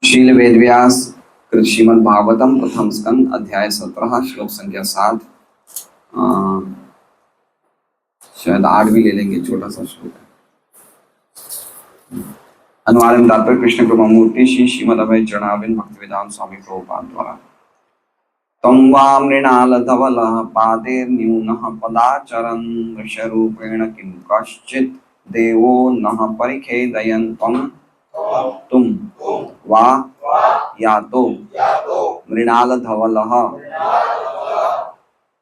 शील वेदव्यास कृत श्रीमद् भागवतम प्रथम स्कंद अध्याय 17 श्लोक संख्या 7। शायद 8 भी ले लेंगे, छोटा सा श्लोक है। अनुवाद एवं तात्पर्य कृष्ण कृपा मूर्ति श्री श्रीमद् अभय चरणारविंद भक्तिवेदांत स्वामी प्रभुपाद द्वारा। तम वा मृणालधवलः पादेर्न्यूनः पदाचरन् वृषरूपेण किं कश्चित् देवो नः परिखेदयन् तुम वा या तो मृणालधवलः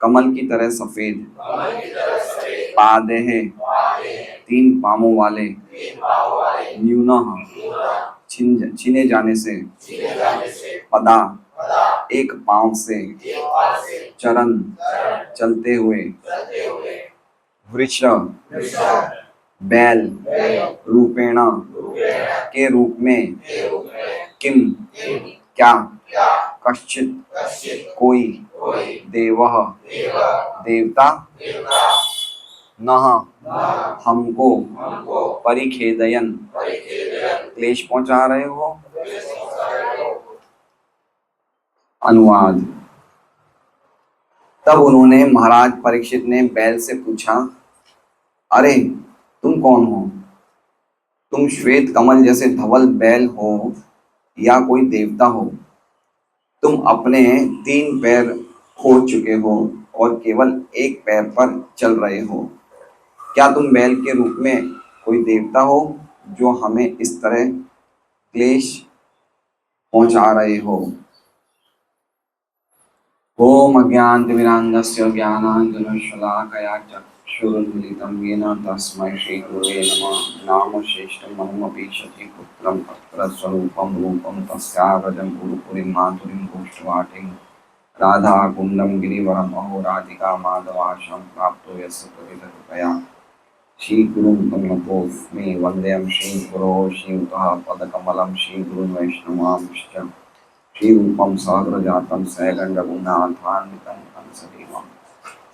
कमल की तरह सफेद, पादेह 3 पांवों वाले, न्यूनः छीने जाने से, पदा 1 पांव से, चरण चलते हुए, वृष बैल, रूपेण के रूप में, किम क्या, कश्चित् कोई, देवः देवता, नः हमको, परिखेदयन् क्लेश पहुंचा रहे हो। अनुवाद। तब उन्होंने महाराज परीक्षित ने बैल से पूछा, अरे तुम कौन हो? तुम श्वेत कमल जैसे धवल बैल हो या कोई देवता हो? तुम अपने 3 पैर खो चुके हो और केवल 1 पैर पर चल रहे हो। क्या तुम बैल के रूप में कोई देवता हो जो हमें इस तरह क्लेश पहुंचा रहे हो? ओम अज्ञानतिमिरान्धस्य ज्ञानाञ्जनशलाकया चक्षुरुन्मीलितं येन तस्मै श्रीगुरवे नमः। नाम श्रेष्ठं महमपि शक्तिपुत्रं तत्स्वरूपं रूपं तस्याग्रजं गुरुपुरीं माधुरीं गोष्ठवाटिं राधाकुण्डं गिरिवरम् अहो राधिका माधवाशं प्राप्तो यस्य प्रथितकृपया श्रीगुरुं तन्नतोऽस्मि वन्देऽहं श्रीगुरो श्रीयुतः पदकमलं श्रीगुरुन् वैष्णवांश्च श्रीरूपं साग्रजातं सैगण्डगुणाध्वान्वितं हंसदेवं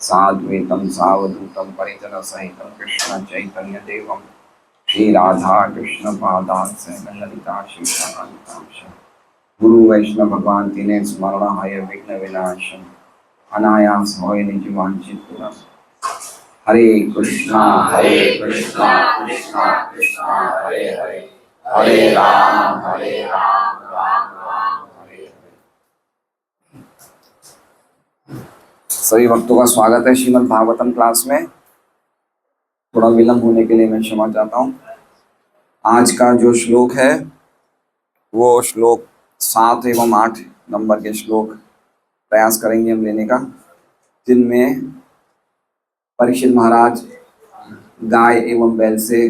साद्वैतं सावधूतं परिजनसहितं कृष्णचैतन्यदेवं श्रीराधाकृष्णपादान् सैगण्डलिता श्रीशाकान्तांश गुरु वैष्णव भगवान तिने स्मरण हय विघ्न विनाशम अनायास होय निज वांछित पूरा। हरे कृष्णा कृष्णा कृष्णा हरे हरे, हरे राम राम राम हरे हरे। सभी भक्तों का स्वागत है श्रीमद् भागवतम क्लास में। थोड़ा विलंब होने के लिए मैं क्षमा चाहता हूँ। आज का जो श्लोक है वो श्लोक 7 एवं 8 नंबर के श्लोक प्रयास करेंगे हम लेने का, जिनमें परीक्षित महाराज गाय एवं बैल से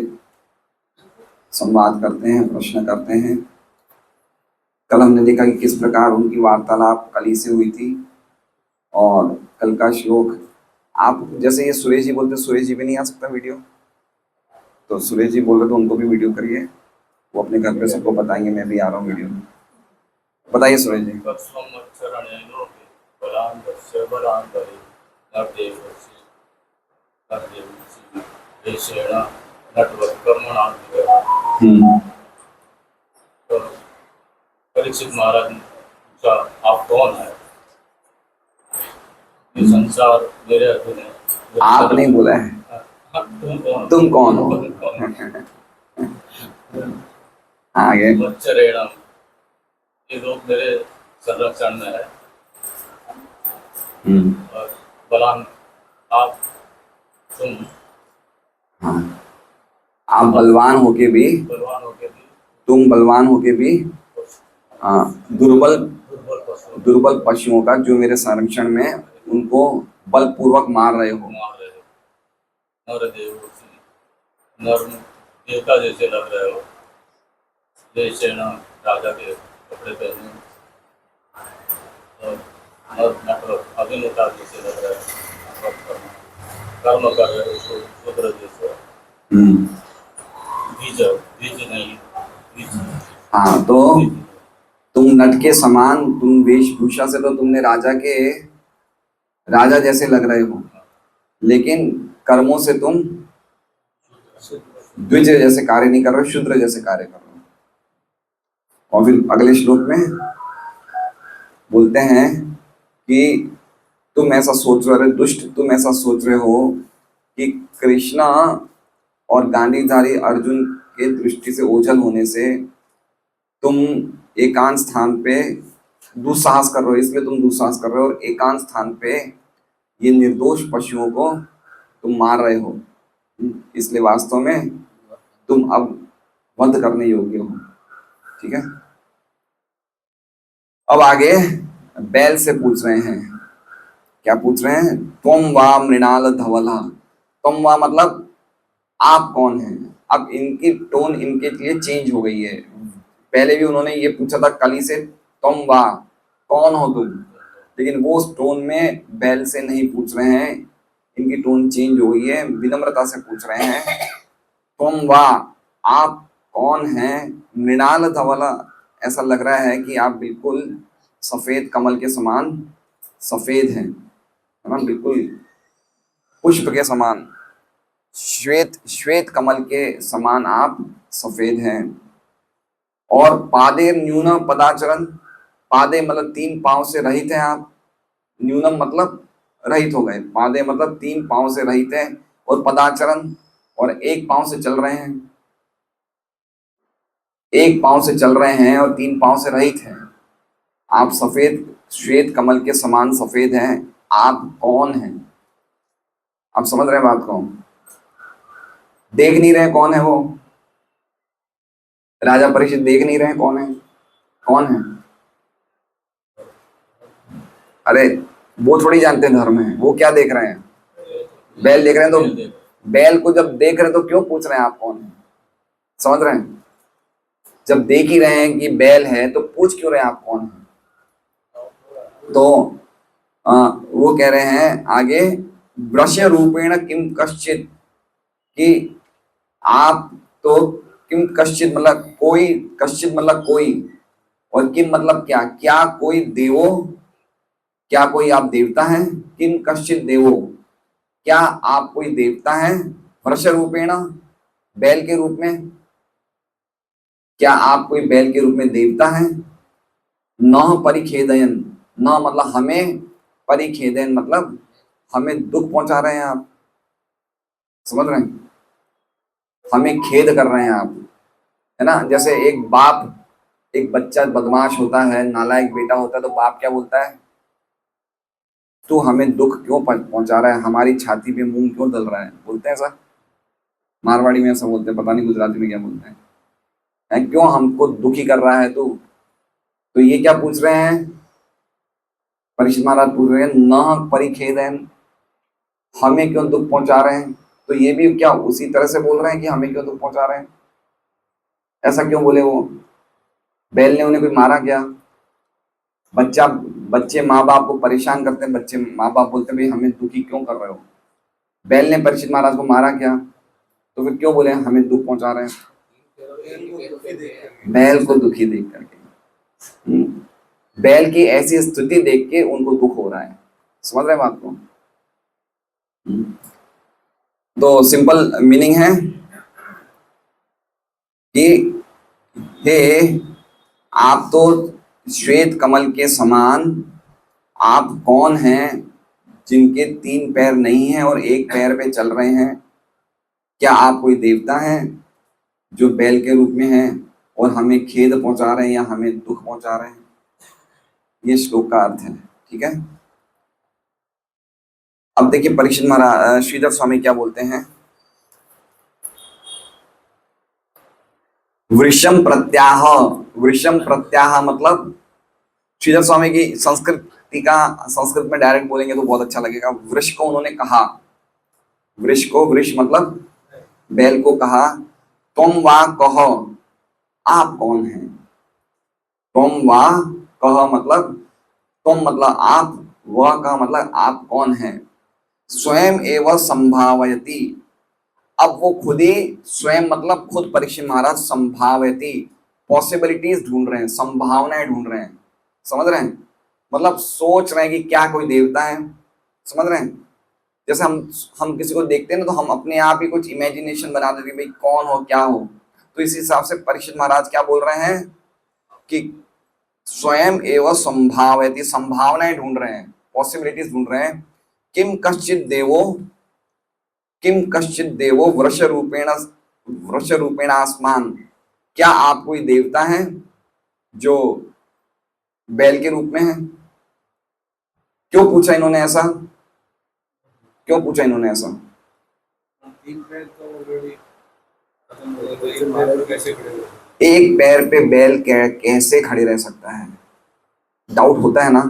संवाद करते हैं, प्रश्न करते हैं। कल हमने देखा कि किस प्रकार उनकी वार्तालाप कली से हुई थी। और कल का श्लोक, आप जैसे ये सुरेश जी बोलते, सुरेश जी भी नहीं आ सकता वीडियो, तो सुरेश जी बोल रहे तो उनको भी वीडियो करिए, वो अपने घर पे सबको बताएंगे मैं भी आ रहा हूँ वीडियो में। बताइए सुरेश जी। परीक्षित महाराज पूछा, आप कौन है? ये संसार मेरे अधीन है। आप नहीं बोला है, तुम कौन हो? आगे। वत्सरेणम, ये लोग मेरे संरक्षण में है। और बलान, आप तुम, हाँ, आप बलवान होके भी, तुम बलवान होके भी दुर्बल पशुओं का जो मेरे संरक्षण में, उनको बलपूर्वक मार रहे हो। नर देवता जैसे लग रहे हो, जैसे ना राजा के कपड़े पहने, और अभिनेता जैसे लग रहे हो, कर्म कर रहे हो शूद्र जैसे। बीज नहीं, हाँ, तो तुम नट के समान, तुम वेशभूषा से तो तुमने राजा जैसे लग रहे हो, लेकिन कर्मों से तुम द्विज जैसे कार्य नहीं कर रहे हो, शूद्र जैसे कार्य कर रहे हो। और फिर अगले श्लोक में बोलते हैं कि तुम ऐसा सोच रहे हो, दुष्ट तुम ऐसा सोच रहे हो कि कृष्णा और गांडीवधारी अर्जुन के दृष्टि से ओझल होने से तुम एकांत स्थान पे दुस्साहस कर रहे हो, इसलिए तुम दुस्साहस कर रहे हो, और एकांत स्थान पे ये निर्दोष पशुओं को तुम मार रहे हो, इसलिए वास्तव में तुम अब वध करने योग्य हो। ठीक है। अब आगे बैल से पूछ रहे हैं, क्या पूछ रहे हैं? त्वम वा मृणाल धवला। त्वम वा मतलब आप कौन हैं। अब इनकी टोन इनके लिए चेंज हो गई है। पहले भी उन्होंने ये पूछा था कली से, तुम वा कौन हो तुम, लेकिन वो उस टोन में बैल से नहीं पूछ रहे हैं, इनकी टोन चेंज हो गई है, विनम्रता से पूछ रहे हैं, तुम वा आप कौन हैं मृणाल धवला। ऐसा लग रहा है कि आप बिल्कुल सफेद कमल के समान सफेद हैं, है ना, बिल्कुल पुष्प के समान, श्वेत श्वेत कमल के समान आप सफेद हैं। और पादे न्यून पदाचरण, पादे मतलब 3 पांव से रहित हैं आप, न्यूनम मतलब रहित हो गए, पादे मतलब 3 पांव से रहित है, और पदाचरण और 1 पांव से चल रहे हैं, 1 पांव से चल रहे हैं और 3 पांव से रहित हैं। आप सफेद श्वेत कमल के समान सफेद हैं, आप कौन हैं? आप समझ रहे हैं बात को? देख नहीं रहे कौन है वो? राजा परीक्षित देख नहीं रहे कौन है? कौन है? अरे वो थोड़ी जानते हैं धर्म है, वो क्या देख रहे हैं? बैल देख रहे हैं। तो बैल को जब देख रहे हैं तो क्यों पूछ रहे हैं आप कौन है? समझ रहे हैं? जब देख ही रहे हैं कि बैल है तो पूछ क्यों रहे हैं आप कौन है? तो वो कह रहे हैं आगे, वृष रूपेण किम कश्चित, कि आप तो किम कश्चित मतलब कोई, कश्चित मतलब कोई, और किम मतलब क्या, क्या कोई देवो, क्या कोई आप देवता हैं? किम कश्चित देवो, क्या आप कोई देवता हैं? वृष रूपेण बैल के रूप में, क्या आप कोई बैल के रूप में देवता हैं? न परिखेदयन, न मतलब हमें, परिखेदयन मतलब हमें दुख पहुंचा रहे हैं आप। समझ रहे हैं? हमें खेद कर रहे हैं आप, है ना। जैसे एक बाप, एक बच्चा बदमाश होता है, नालायक बेटा होता है, तो बाप क्या बोलता है? तू हमें दुख क्यों पहुंचा रहा है, हमारी छाती पे मूंग क्यों डल रहा है, बोलते हैं ऐसा। मारवाड़ी में ऐसा बोलते हैं, पता नहीं गुजराती में क्या बोलते हैं, है क्यों हमको दुखी कर रहा है तू। तो ये क्या पूछ रहे हैं? परीक्षित महाराज पूछ रहे हैं, न परिखेदन, हमें क्यों दुख पहुंचा रहे हैं। तो ये भी क्या उसी तरह से बोल रहे हैं कि हमें क्यों दुख पहुंचा रहे हैं? ऐसा क्यों बोले वो? बैल ने उन्हें कोई मारा क्या? बच्चे माँ बाप को परेशान करते हैं, बच्चे माँ बाप बोलते हैं भाई हमें दुखी क्यों कर रहे हो। बैल ने परीक्षित महाराज को मारा क्या? तो फिर क्यों बोले हमें दुख पहुंचा रहे हैं? बैल को दुखी देख करके, बैल की ऐसी स्थिति देख के उनको दुख हो रहा है। समझ रहे हैं बात को? तो सिंपल मीनिंग है कि हे, आप तो श्वेत कमल के समान, आप कौन हैं जिनके 3 पैर नहीं हैं और 1 पैर पे चल रहे हैं? क्या आप कोई देवता हैं जो बैल के रूप में हैं और हमें खेद पहुंचा रहे हैं या हमें दुख पहुंचा रहे हैं? ये श्लोक का अर्थ है। ठीक है। अब देखिए परीक्षित महाराज, श्रीधर स्वामी क्या बोलते हैं, वृषम प्रत्याह, वृषम प्रत्याह मतलब, श्रीधर स्वामी की संस्कृति का, संस्कृत में डायरेक्ट बोलेंगे तो बहुत अच्छा लगेगा। वृष को उन्होंने कहा, वृष को, वृष मतलब बैल को कहा, तुम वा कहो, आप कौन हैं? तुम वा कह मतलब तुम मतलब आप, वह का मतलब आप कौन हैं? स्वयं एवं संभावयति, अब वो खुद ही, स्वयं मतलब खुद परीक्षित महाराज, संभावयति पॉसिबिलिटीज ढूंढ रहे हैं, संभावनाएं ढूंढ रहे हैं। समझ रहे हैं? मतलब सोच रहे हैं कि क्या कोई देवता है। समझ रहे हैं? जैसे हम किसी को देखते हैं ना, तो हम अपने आप ही कुछ इमेजिनेशन बना देते हैं भाई कौन हो क्या हो। तो इस हिसाब से परीक्षित महाराज क्या बोल रहे हैं कि स्वयं एवं संभावयति, संभावनाएं ढूंढ रहे हैं, पॉसिबिलिटीज ढूंढ रहे हैं। किम कश्चित देवो वृष रूपेण आसमान, क्या आप कोई देवता है जो बैल के रूप में है? क्यों पूछा इन्होंने ऐसा? क्यों पूछा इन्होंने ऐसा? तीन पैर तो ऑलरेडी खत्म हो गए, तो एक पैर पर कैसे खड़े हुए? एक पैर पे बैल कैसे खड़े रह सकता है? डाउट होता है ना।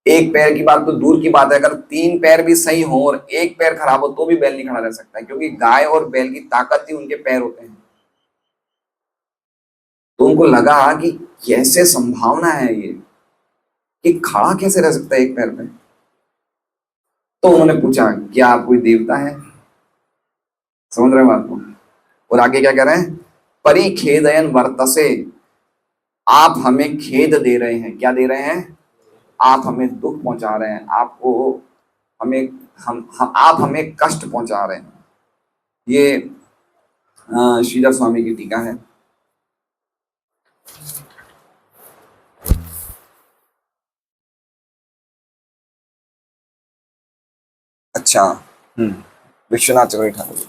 एक पैर की बात तो दूर की बात है, अगर तीन पैर भी सही हो और एक पैर खराब हो तो भी बैल नहीं खड़ा रह सकता है, क्योंकि गाय और बैल की ताकत ही उनके पैर होते हैं। तो उनको लगा कि कैसे संभावना है ये कि खड़ा कैसे रह सकता है एक पैर पे। तो उन्होंने पूछा क्या आप कोई देवता है? समझ रहे हो बात को? और आगे क्या कह रहे हैं? परिखेदयन वर्तसे, आप हमें खेद दे रहे हैं। क्या दे रहे हैं? आप हमें दुख पहुंचा रहे हैं, आपको हमें आप हमें कष्ट पहुंचा रहे हैं। ये श्रीधर स्वामी की टीका है। अच्छा, विश्वनाथ चक्रवर्ती ठाकुर जी।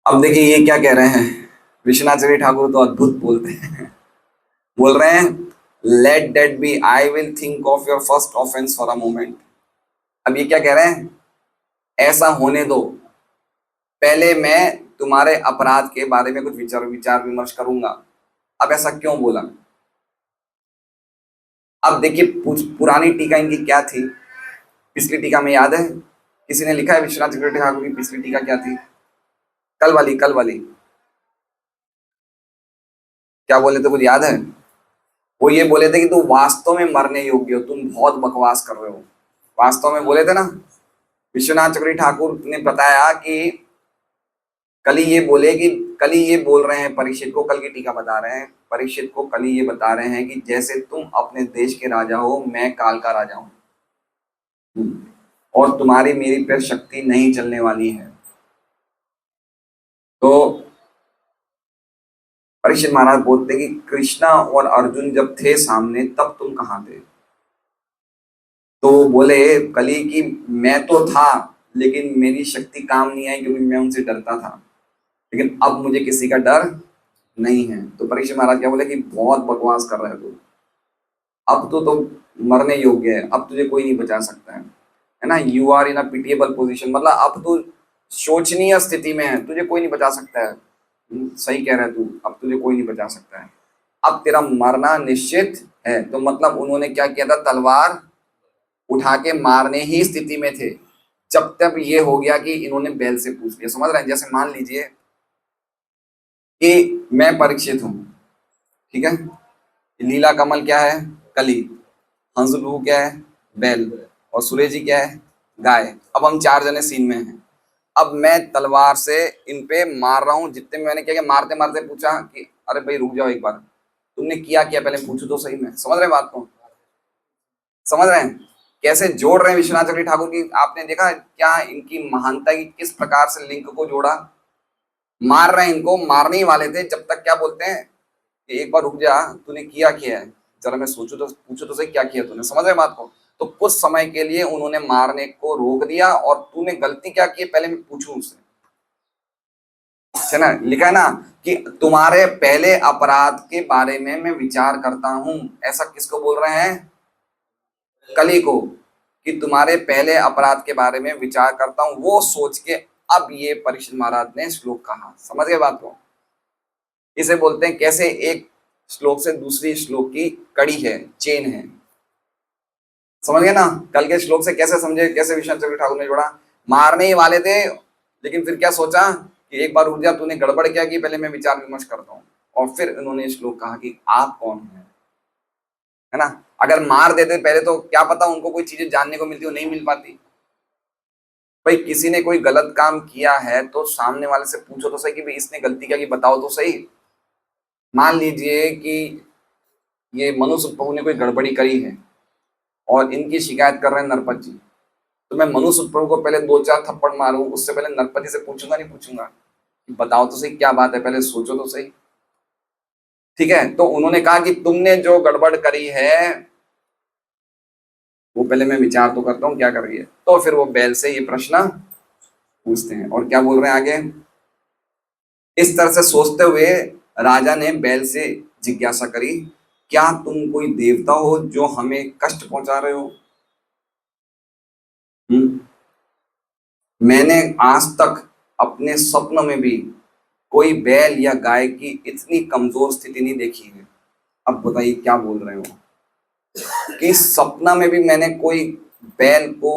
अब देखिए ये क्या कह रहे हैं। विश्वनाथ चक्रवर्ती ठाकुर तो अद्भुत बोलते हैं। बोल रहे हैं let that be, I will think of your first offence for a moment. अब ये क्या कह रहे हैं? ऐसा होने दो, पहले मैं तुम्हारे अपराध के बारे में कुछ विचार विमर्श करूंगा। अब ऐसा क्यों बोला? अब देखिए पुरानी टीका इनकी क्या थी, पिछली टीका में याद है? किसी ने लिखा है विश्वनाथ चक्रवर्ती ठाकुर की पिछली टीका क्या थी? कल वाली क्या बोले थे, कुछ याद है? वो ये बोले थे कि तुम वास्तव में मरने योग्य हो, तुम बहुत बकवास कर रहे हो। वास्तव में बोले थे ना। विश्वनाथ चक्रवर्ती ठाकुर ने बताया कि कल ही ये बोल रहे हैं परीक्षित को, कल की टीका बता रहे हैं परीक्षित को, कल ही ये बता रहे हैं कि जैसे तुम अपने देश के राजा हो, मैं काल का राजा हूं, और तुम्हारी मेरी पर शक्ति नहीं चलने वाली है। तो परीक्षित महाराज बोलते कि कृष्णा और अर्जुन जब थे सामने तब तुम कहाँ थे? तो बोले कली की मैं तो था, लेकिन मेरी शक्ति काम नहीं आई क्योंकि मैं उनसे डरता था, लेकिन अब मुझे किसी का डर नहीं है। तो परीक्षित महाराज क्या बोले कि बहुत बकवास कर रहे हो तू, अब तो मरने योग्य है, अब तुझे कोई नहीं बचा सकता है ना। You are in a pitiable position, मतलब अब तू शोचनीय स्थिति में है, तुझे कोई नहीं बचा सकता है। सही कह रहा है तू, अब तुझे कोई नहीं बचा सकता है, अब तेरा मरना निश्चित है। तो मतलब उन्होंने क्या किया था, तलवार उठा के मारने ही स्थिति में थे, जब तक ये हो गया कि इन्होंने बैल से पूछ लिया। समझ रहे हैं? जैसे मान लीजिए कि मैं परीक्षित हूं, ठीक है, लीला कमल क्या है? कली, हंसलू क्या है? बैल, और सुरेश जी क्या है? गाय। अब हम चार जने सीन में हैं। अब मैं तलवार से इन पे मार रहा हूं, जितने में मैंने क्या मारते मारते पूछा कि अरे भाई रुक जाओ एक बार, तुमने किया क्या पहले पूछो तो सही। में समझ रहे हैं बात को? समझ रहे हैं कैसे जोड़ रहे हैं विश्वनाथ चक्रवर्ती ठाकुर की? आपने देखा क्या इनकी महानता की किस प्रकार से लिंक को जोड़ा। मार रहे हैं, इनको मारने ही वाले थे, जब तक क्या बोलते हैं कि एक बार रुक जा, तूने किया क्या है, जरा मैं सोचू तो पूछो तो सही क्या किया तूने। समझ रहे बात को? तो कुछ समय के लिए उन्होंने मारने को रोक दिया, और तूने गलती क्या की पहले मैं पूछूं उससे, है ना। लिखा है ना कि तुम्हारे पहले अपराध के बारे में मैं विचार करता हूं। ऐसा किसको बोल रहे हैं? कली को, कि तुम्हारे पहले अपराध के बारे में विचार करता हूं, वो सोच के अब ये परीक्षित महाराज ने श्लोक कहा। समझ गए बात को? इसे बोलते हैं कैसे एक श्लोक से दूसरी श्लोक की कड़ी है, चेन है। समझ गए ना? कल के श्लोक से कैसे समझे, कैसे विश्वनाथ चक्रवर्ती ठाकुर ने जोड़ा। मारने ही वाले थे, लेकिन फिर क्या सोचा कि एक बार रुक जा, तूने गड़बड़ क्या की, पहले मैं विचार विमर्श करता हूँ। और फिर उन्होंने श्लोक कहा कि आप कौन है ना। अगर मार देते पहले तो क्या पता उनको कोई चीजें जानने को मिलती हो, नहीं मिल पाती। भाई किसी ने कोई गलत काम किया है तो सामने वाले से पूछो तो सही कि भाई इसने गलती क्या की, बताओ तो सही। मान लीजिए कि ये मनुष्य प्रभु ने कोई गड़बड़ी करी है और इनकी शिकायत कर रहे हैं नरपत जी, तो मैं मनुष्य प्रभु को पहले 2-4 थप्पड़ मारूं, उससे पहले नरपति से पूछूंगा नहीं पूछूंगा बताओ तो सही क्या बात है, पहले सोचो तो सही। ठीक है, तो उन्होंने कहा कि तुमने जो गड़बड़ करी है वो पहले मैं विचार तो करता हूँ क्या कर रही है। तो फिर वो बैल से ये प्रश्न पूछते हैं और क्या बोल रहे हैं आगे। इस तरह से सोचते हुए राजा ने बैल से जिज्ञासा करी, क्या तुम कोई देवता हो जो हमें कष्ट पहुंचा रहे हो? हम्म, मैंने आज तक अपने स्वप्न में भी कोई बैल या गाय की इतनी कमजोर स्थिति नहीं देखी है। अब बताइए क्या बोल रहे हो कि सपना में भी मैंने कोई बैल को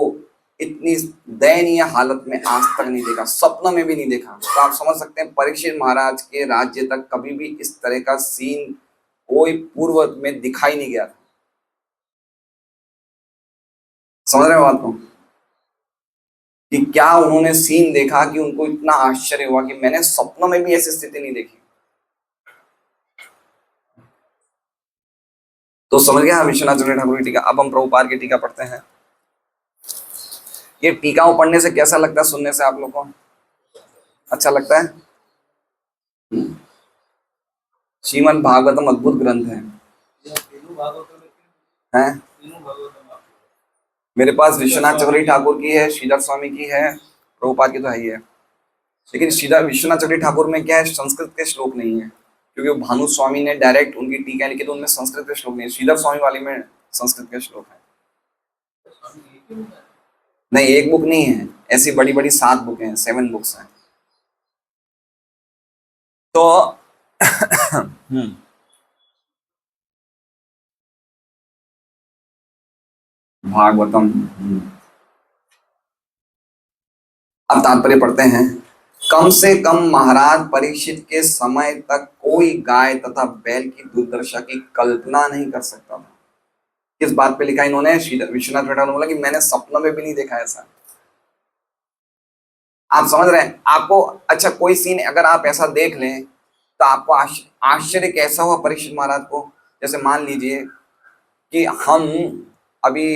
इतनी दयनीय हालत में आज तक नहीं देखा, सपना में भी नहीं देखा। तो आप समझ सकते हैं परीक्षित महाराज के राज्य तक कभी भी इस तरह का सीन कोई पूर्व में दिखाई नहीं गया था। समझ रहे हो बात को कि क्या उन्होंने सीन देखा कि उनको इतना आश्चर्य हुआ कि मैंने सपनों में भी ऐसी स्थिति नहीं देखी। तो समझ गया विश्वनाथ चंद्र ठाकुर की टीका। अब हम प्रभुपाद की टीका पढ़ते हैं। ये टीकाओं पढ़ने से कैसा लगता है, सुनने से आप लोग को अच्छा लगता है? श्रीमद् भागवतम अद्भुत ग्रंथ है। हैं? मेरे पास विश्वनाथ चक्रवर्ती ठाकुर की है, श्रीधर स्वामी की है, प्रभुपाद की तो है ही है। लेकिन श्रीधर विश्वनाथ चक्रवर्ती ठाकुर में क्या है, संस्कृत के श्लोक नहीं है, क्योंकि वो भानु स्वामी ने डायरेक्ट उनकी टीका लिखी तो उनमें संस्कृत के श्लोक नहीं है। श्रीधर स्वामी वाली में संस्कृत के श्लोक है। नहीं, एक बुक नहीं है, ऐसी बड़ी बड़ी 7 बुकें हैं, 7 बुक्स हैं। तो भागवतम। अब तात्पर्य पढ़ते हैं। कम से कम महाराज परीक्षित के समय तक कोई गाय तथा बैल की दुर्दशा की कल्पना नहीं कर सकता था। किस बात पे लिखा इन्होंने? विश्वनाथ ठाकुर ने बोला कि मैंने सपनों में भी नहीं देखा ऐसा। आप समझ रहे हैं? आपको अच्छा कोई सीन अगर आप ऐसा देख लें तो आपको आश्चर्य कैसा हुआ परीक्षित महाराज को। जैसे मान लीजिए कि हम अभी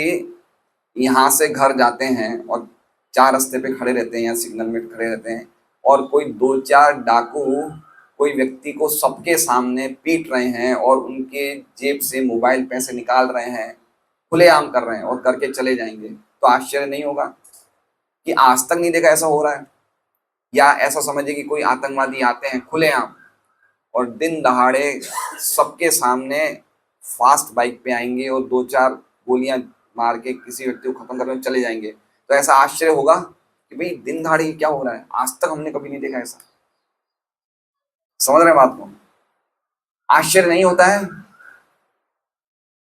यहाँ से घर जाते हैं और 4 रास्ते पे खड़े रहते हैं या सिग्नल में खड़े रहते हैं और कोई 2-4 डाकू कोई व्यक्ति को सबके सामने पीट रहे हैं और उनके जेब से मोबाइल पैसे निकाल रहे हैं, खुलेआम कर रहे हैं और करके चले जाएंगे, तो आश्चर्य नहीं होगा कि आज तक नहीं देखा ऐसा हो रहा है? या ऐसा समझिए कि कोई आतंकवादी आते हैं खुलेआम और दिन दहाड़े सबके सामने फास्ट बाइक पे आएंगे और 2-4 गोलियां मार के किसी व्यक्ति को खत्म करके चले जाएंगे, तो ऐसा आश्चर्य होगा कि भाई दिन दहाड़े क्या हो रहा है, आज तक हमने कभी नहीं देखा ऐसा। समझ रहे हैं बात को? आश्चर्य नहीं होता है?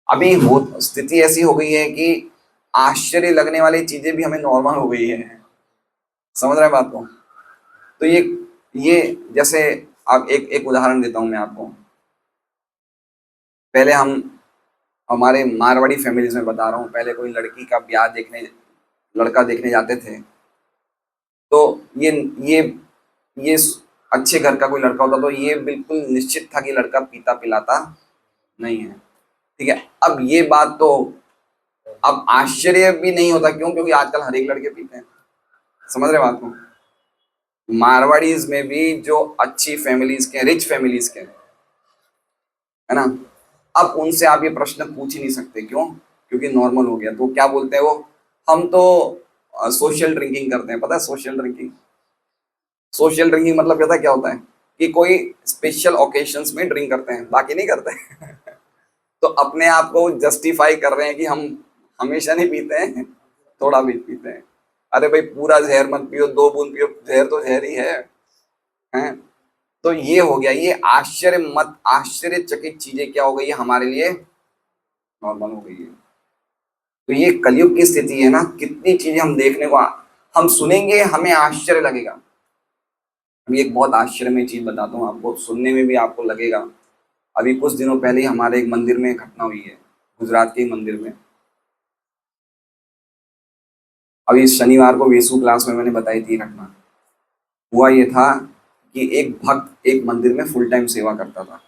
अभी वो स्थिति ऐसी हो गई है कि आश्चर्य लगने वाली चीजें भी हमें नॉर्मल हो गई है। समझ रहे हैं बात को? तो ये जैसे अब एक उदाहरण देता हूं मैं आपको। पहले हम हमारे मारवाड़ी फैमिलीज में बता रहा हूँ, पहले कोई लड़की का ब्याह देखने लड़का देखने जाते थे तो ये ये अच्छे घर का कोई लड़का होता तो ये बिल्कुल निश्चित था कि लड़का पीता पिलाता नहीं है। ठीक है, अब ये बात तो अब आश्चर्य भी नहीं होता, क्यों? क्योंकि आजकल हर एक लड़के पीते हैं। समझ रहे बात को? मारवाड़ीज में भी जो अच्छी फैमिलीज के, रिच फैमिलीज के, है ना, अब उनसे आप ये प्रश्न पूछ ही नहीं सकते। क्यों? क्योंकि नॉर्मल हो गया। तो क्या बोलते हैं वो, हम तो सोशल ड्रिंकिंग करते हैं। पता है सोशल ड्रिंकिंग? सोशल ड्रिंकिंग मतलब पता क्या होता है कि कोई स्पेशल ओकेशंस में ड्रिंक करते हैं, बाकी नहीं करते तो अपने आप को जस्टिफाई कर रहे हैं कि हम हमेशा नहीं पीते हैं, थोड़ा भी पीते हैं। अरे भाई पूरा जहर मत पियो, 2 बूंद पियो, जहर तो जहर ही है, हैं? तो ये हो गया, ये आश्चर्यचकित चीजें क्या हो गई है हमारे लिए, नॉर्मल हो गई है। तो ये कलयुग की स्थिति है ना, कितनी चीजें हम देखने को हम सुनेंगे हमें आश्चर्य लगेगा। अभी एक बहुत आश्चर्यमय चीज बताता हूँ आपको, सुनने में भी आपको लगेगा। अभी कुछ दिनों पहले ही हमारे एक मंदिर में घटना हुई है, गुजरात के मंदिर में। अभी शनिवार को वेसु क्लास में मैंने बताई थी घटना। हुआ ये था कि एक भक्त एक मंदिर में फुल टाइम सेवा करता था,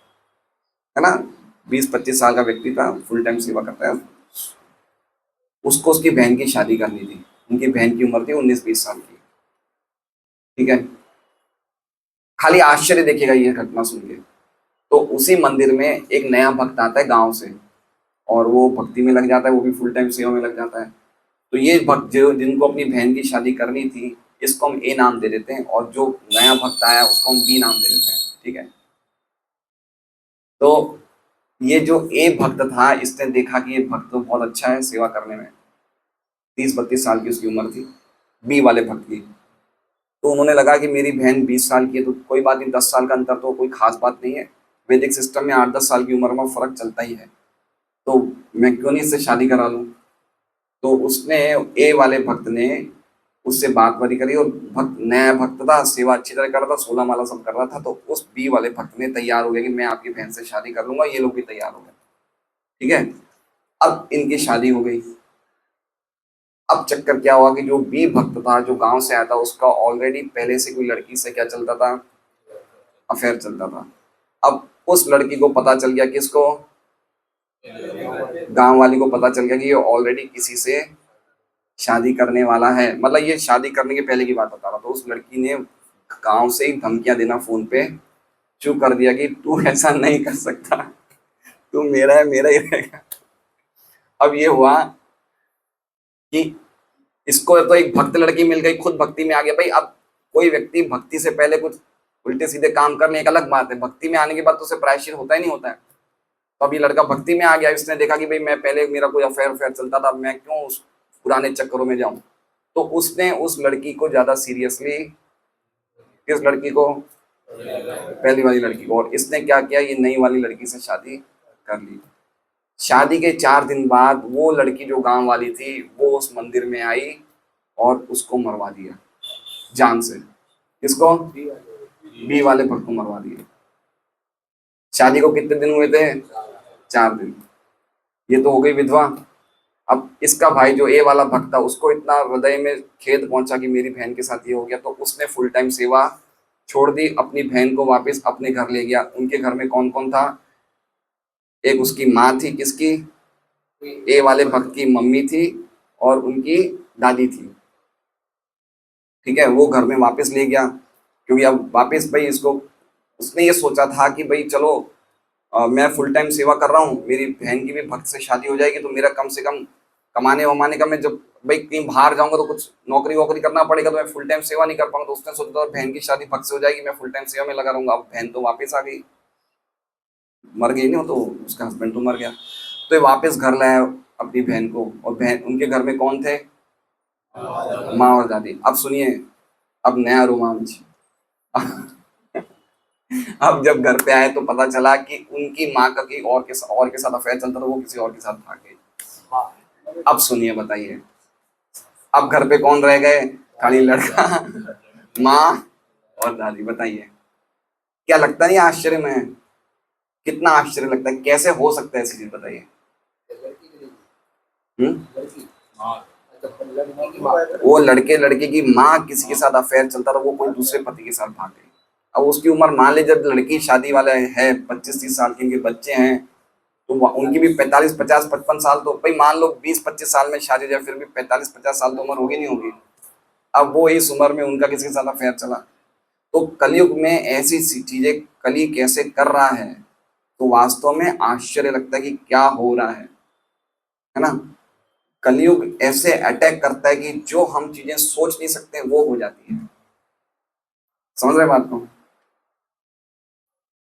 है ना, 20-25 साल का व्यक्ति था, फुल टाइम सेवा करता है। उसको उसकी बहन की शादी करनी थी। उनकी बहन की उम्र थी 19-20 साल की। ठीक है, खाली आश्चर्य देखिएगा ये घटना सुन के। तो उसी मंदिर में एक नया भक्त आता है गांव से, और वो भक्ति में लग जाता है, वो भी फुल टाइम सेवा में लग जाता है। तो ये भक्त जो जिनको अपनी बहन की शादी करनी थी, इसको हम ए नाम दे देते हैं, और जो नया भक्त आया उसको हम बी नाम दे देते हैं, ठीक है। तो ये जो ए भक्त था, इसने देखा कि ये भक्त तो बहुत अच्छा है सेवा करने में, 30-32 साल की उसकी उम्र थी, बी वाले भक्त की। तो उन्होंने लगा कि मेरी बहन 20 साल की है तो कोई बात नहीं, 10 साल का अंतर तो कोई खास बात नहीं है, वैदिक सिस्टम में 8-10 साल की उम्र में फर्क चलता ही है, तो मैं क्यों नहीं इससे शादी करा लूँ। तो उसने, ए वाले भक्त ने उससे बात बारी करी, और भक्त नया भक्त था, सेवा अच्छी तरह कर रहा था, 16 माला सब कर रहा था। तो उस बी वाले भक्त ने तैयार हो गया कि मैं आपकी बहन से शादी कर लूंगा, ये लोग भी तैयार हो गए, ठीक है। अब इनकी शादी हो गई। अब चक्कर क्या हुआ कि जो बी भक्त था, जो गांव से आया था, उसका ऑलरेडी पहले से कोई लड़की से क्या चलता था, अफेयर चलता था। अब उस लड़की को पता चल गया, किसको, गांव वाली को पता चल गया कि ये ऑलरेडी किसी से शादी करने वाला है। मतलब ये शादी करने के पहले की बात बता रहा। तो उस लड़की ने गांव से ही धमकियां देना फोन पे शुरू कर दिया कि तू ऐसा नहीं कर सकता, तू मेरा है, मेरा ही रहेगा। अब ये हुआ कि इसको तो एक भक्त लड़की मिल गई, खुद भक्ति में आ गया। भाई अब कोई व्यक्ति भक्ति से पहले कुछ उल्टे सीधे काम करने एक अलग बात है, भक्ति में आने के बाद तो उसे प्रायश्चित होता ही नहीं होता है। तो अब ये लड़का भक्ति में आ गया, इसने देखा कि भाई मैं पहले मेरा कोई अफेयर चलता था, मैं क्यों उस पुराने चक्करों में जाऊं। तो उसने उस लड़की को ज्यादा सीरियसली, किस लड़की को, पहली वाली लड़की को, और इसने क्या किया, ये नई वाली लड़की से शादी कर ली। शादी के 4 दिन बाद वो लड़की जो गांव वाली थी, वो उस मंदिर में आई और उसको मरवा दिया जान से। किसको, बी वाले भक्त को मरवा दिया। शादी को कितने दिन हुए थे, 4 दिन। ये तो हो गई विधवा। अब इसका भाई जो ए वाला भक्त था, उसको इतना हृदय में खेद पहुंचा कि मेरी बहन के साथ ये हो गया, तो उसने फुल टाइम सेवा छोड़ दी, अपनी बहन को वापस अपने घर ले गया। उनके घर में कौन कौन था, एक उसकी माँ थी, किसकी, ए वाले भक्त की मम्मी थी, और उनकी दादी थी, ठीक है। वो घर में वापस ले गया, क्योंकि अब वापस भाई इसको, उसने ये सोचा था कि भाई चलो मैं फुल टाइम सेवा कर रहा हूँ, मेरी बहन की भी भक्त से शादी हो जाएगी, तो मेरा कम से कम कमाने वमाने का, मैं जब भाई कहीं बाहर जाऊंगा तो कुछ नौकरी वोकरी करना पड़ेगा, तो मैं फुल टाइम सेवा नहीं कर पाऊंगा। तो उसने सोचा था बहन की शादी भक्त से हो जाएगी, मैं फुल टाइम सेवा में लगा रहूंगा। अब बहन तो वापस आ गई, मर गई नहीं, तो उसका हस्बैंड तो मर गया। तो ये वापस घर लाया अपनी बहन को, और बहन, उनके घर में कौन थे, माँ और दादी। अब सुनिए, अब नया रोमांच। अब जब घर पे आए तो पता चला कि उनकी माँ का की और के साथ अफेयर चलता था, वो किसी और के साथ भाग गई। अब सुनिए, बताइए, अब घर पे कौन रह गए, खाली लड़का, माँ और दादी। बताइए, क्या लगता नहीं आश्चर्य में, कितना आश्चर्य लगता है, कैसे हो सकता है ऐसी चीज, बताइए। वो लड़के लड़के की माँ किसी के साथ अफेयर चलता था, वो कोई दूसरे पति के साथ भाग गई। अब उसकी उम्र मान ली, जब लड़की शादी वाला है 25-30 साल के, इनके बच्चे हैं, तो उनकी भी 45-50-55 साल, तो भाई मान लो 20-25 साल में शादी हो जाए, फिर भी 45-50 साल तो उम्र होगी नहीं होगी। अब वो इस उम्र में उनका किसी के साथ अफेयर चला। तो कलयुग में ऐसी चीजें कली कैसे कर रहा है, तो वास्तव में आश्चर्य लगता है कि क्या हो रहा है ना। कलयुग ऐसे अटैक करता है कि जो हम चीजें सोच नहीं सकते वो हो जाती है। समझ रहे बात को,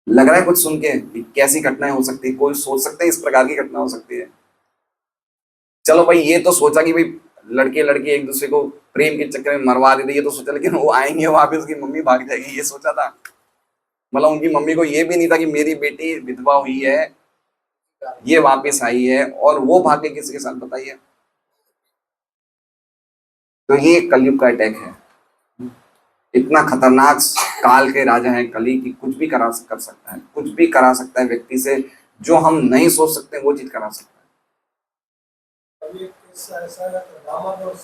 लग रहा है कुछ सुन के कि कैसी घटनाएं हो सकती है, कोई सोच सकता है इस प्रकार की घटना हो सकती है। चलो भाई, ये तो सोचा कि भाई लड़के लड़के एक दूसरे को प्रेम के चक्कर में मरवा देते, ये तो सोचा, लेकिन वो आएंगे वहां पे उसकी मम्मी भाग जाएगी, ये सोचा था। मतलब उनकी मम्मी को ये भी नहीं था कि मेरी बेटी विधवा हुई है, ये वापस आई है, और वो भागे किसी के साथ, बताइए। तो ये कलयुग का अटैक है। इतना खतरनाक काल के राजा है कली की, कुछ भी कर सकता है, कुछ भी करा सकता है व्यक्ति से, जो हम नहीं सोच सकते वो चीज करा सकता है। दामाद और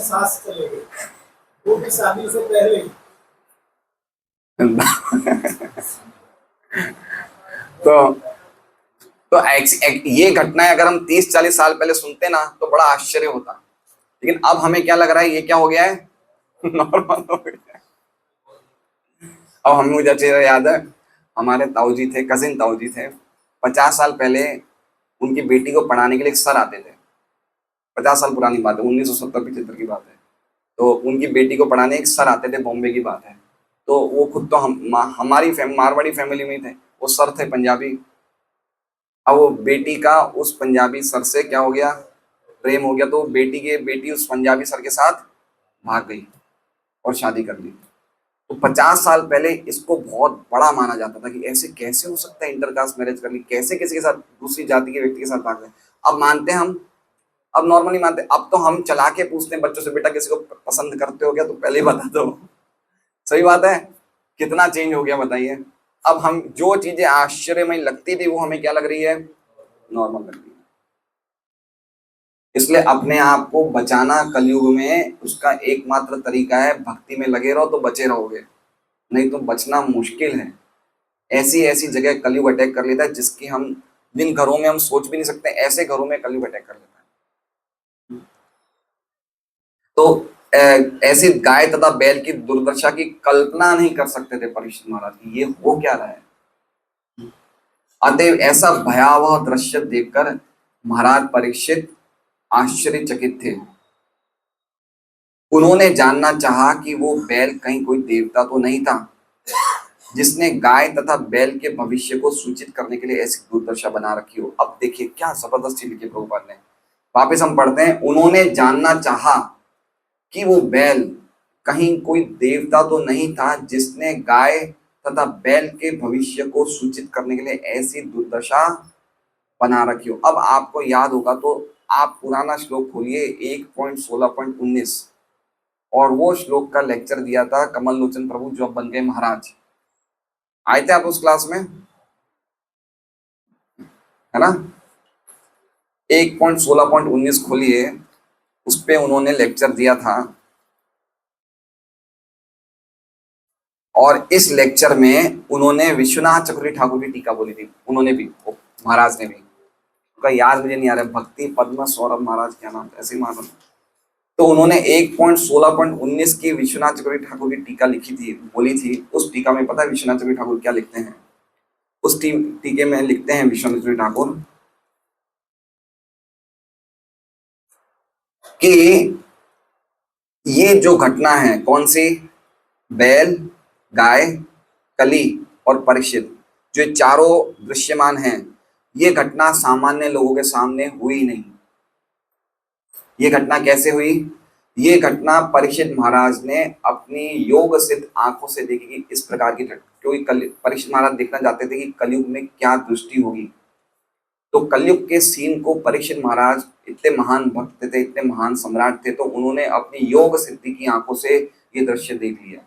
सास चले गए, वो भी शादी से पहले ही। तो ये घटनाएं अगर हम 30-40 साल पहले सुनते ना, तो बड़ा आश्चर्य होता। लेकिन अब हमें क्या लग रहा है, ये क्या हो गया है, नॉर्मल हो गया है। अब हम मुझे अच्छी तरह याद है, हमारे ताऊ जी थे, कजिन ताऊ जी थे, 50 साल पहले उनकी बेटी को पढ़ाने के लिए एक सर आते थे। 50 साल पुरानी बात है, 1970-75 की बात है। तो उनकी बेटी को पढ़ाने एक सर आते थे, बॉम्बे की बात है। तो वो खुद तो हमारी मारवाड़ी फैमिली में ही थे, वो सर थे पंजाबी। अब वो बेटी का उस पंजाबी सर से क्या हो गया, प्रेम हो गया, तो बेटी उस पंजाबी सर के साथ भाग गई और शादी कर ली। तो 50 साल पहले इसको बहुत बड़ा माना जाता था कि ऐसे कैसे हो सकता है, इंटरकास्ट मैरिज कर ली, कैसे किसी के साथ, दूसरी जाति के व्यक्ति के साथ भाग गए। अब मानते हैं हम, अब नॉर्मली मानते हैं, अब तो हम चला के पूछते हैं बच्चों से, बेटा किसी को पसंद करते हो क्या, तो पहले ही बता दो। सही बात है, कितना चेंज हो गया बताइए। अब हम जो चीजें आश्चर्यमय लगती थी वो हमें क्या लग रही है, नॉर्मल लग रही है। इसलिए अपने आप को बचाना कलयुग में उसका एकमात्र तरीका है, भक्ति में लगे रहो तो बचे रहोगे, नहीं तो बचना मुश्किल है। ऐसी ऐसी जगह कलयुग अटैक कर लेता है जिसकी हम, जिन घरों में हम सोच भी नहीं सकते, ऐसे घरों में कलयुग अटैक कर लेता है। तो ऐसी गाय तथा बैल की दुर्दशा की कल्पना नहीं कर सकते थे परीक्षित महाराज की, ये हो क्या रहा है। अतएव ऐसा भयावह दृश्य देखकर महाराज परीक्षित आश्चर्यचकित थे। उन्होंने जानना चाहा कि वो बैल कहीं कोई देवता तो नहीं था जिसने गाय तथा बैल के भविष्य को सूचित करने के लिए ऐसी दुर्दशा बना रखी हो। अब देखिए क्या जबरदस्त चीज लिखी प्रभुपाद ने, वापिस हम पढ़ते हैं। उन्होंने जानना चाहा कि वो बैल कहीं कोई देवता तो नहीं था जिसने गाय तथा बैल के भविष्य को सूचित करने के लिए ऐसी दुर्दशा बना रखी हो। अब आपको याद होगा तो आप पुराना श्लोक खोलिए 1.16.19 और वो श्लोक का लेक्चर दिया था कमल लोचन प्रभु जो अब बन गए महाराज। आए थे आप उस क्लास में, है ना। 1.16.19 खोलिए, उस पे उन्होंने लेक्चर दिया था और इस लेक्चर में उन्होंने विश्वनाथ चक्रवर्ती ठाकुर की टीका बोली थी। उन्होंने भी, महाराज ने भी, उनका याद मुझे नहीं आ रहा, भक्ति पद्म सौरभ महाराज क्या नाम था, ऐसे ही मालूम। तो उन्होंने 1.16.19 की विश्वनाथ चक्रवर्ती ठाकुर की टीका लिखी थी, बोली थी। उस टीका में पता है विश्वनाथ चक्रवर्ती ठाकुर क्या लिखते हैं, उस टीके में लिखते हैं विश्वनाथ चक्रवर्ती ठाकुर कि ये जो घटना है कौन सी, बैल, गाय, कली और परीक्षित, जो चारों दृश्यमान हैं, ये घटना सामान्य लोगों के सामने हुई नहीं। ये घटना कैसे हुई, ये घटना परीक्षित महाराज ने अपनी योग सिद्ध आंखों से देखी कि इस प्रकार की, क्योंकि परीक्षित महाराज देखना चाहते थे कि कलयुग में क्या दृष्टि होगी। तो कलयुग के सीन को परीक्षित महाराज इतने महान भक्त थे, इतने महान सम्राट थे, तो उन्होंने अपनी योग सिद्धि की आंखों से ये दृश्य देख लिया।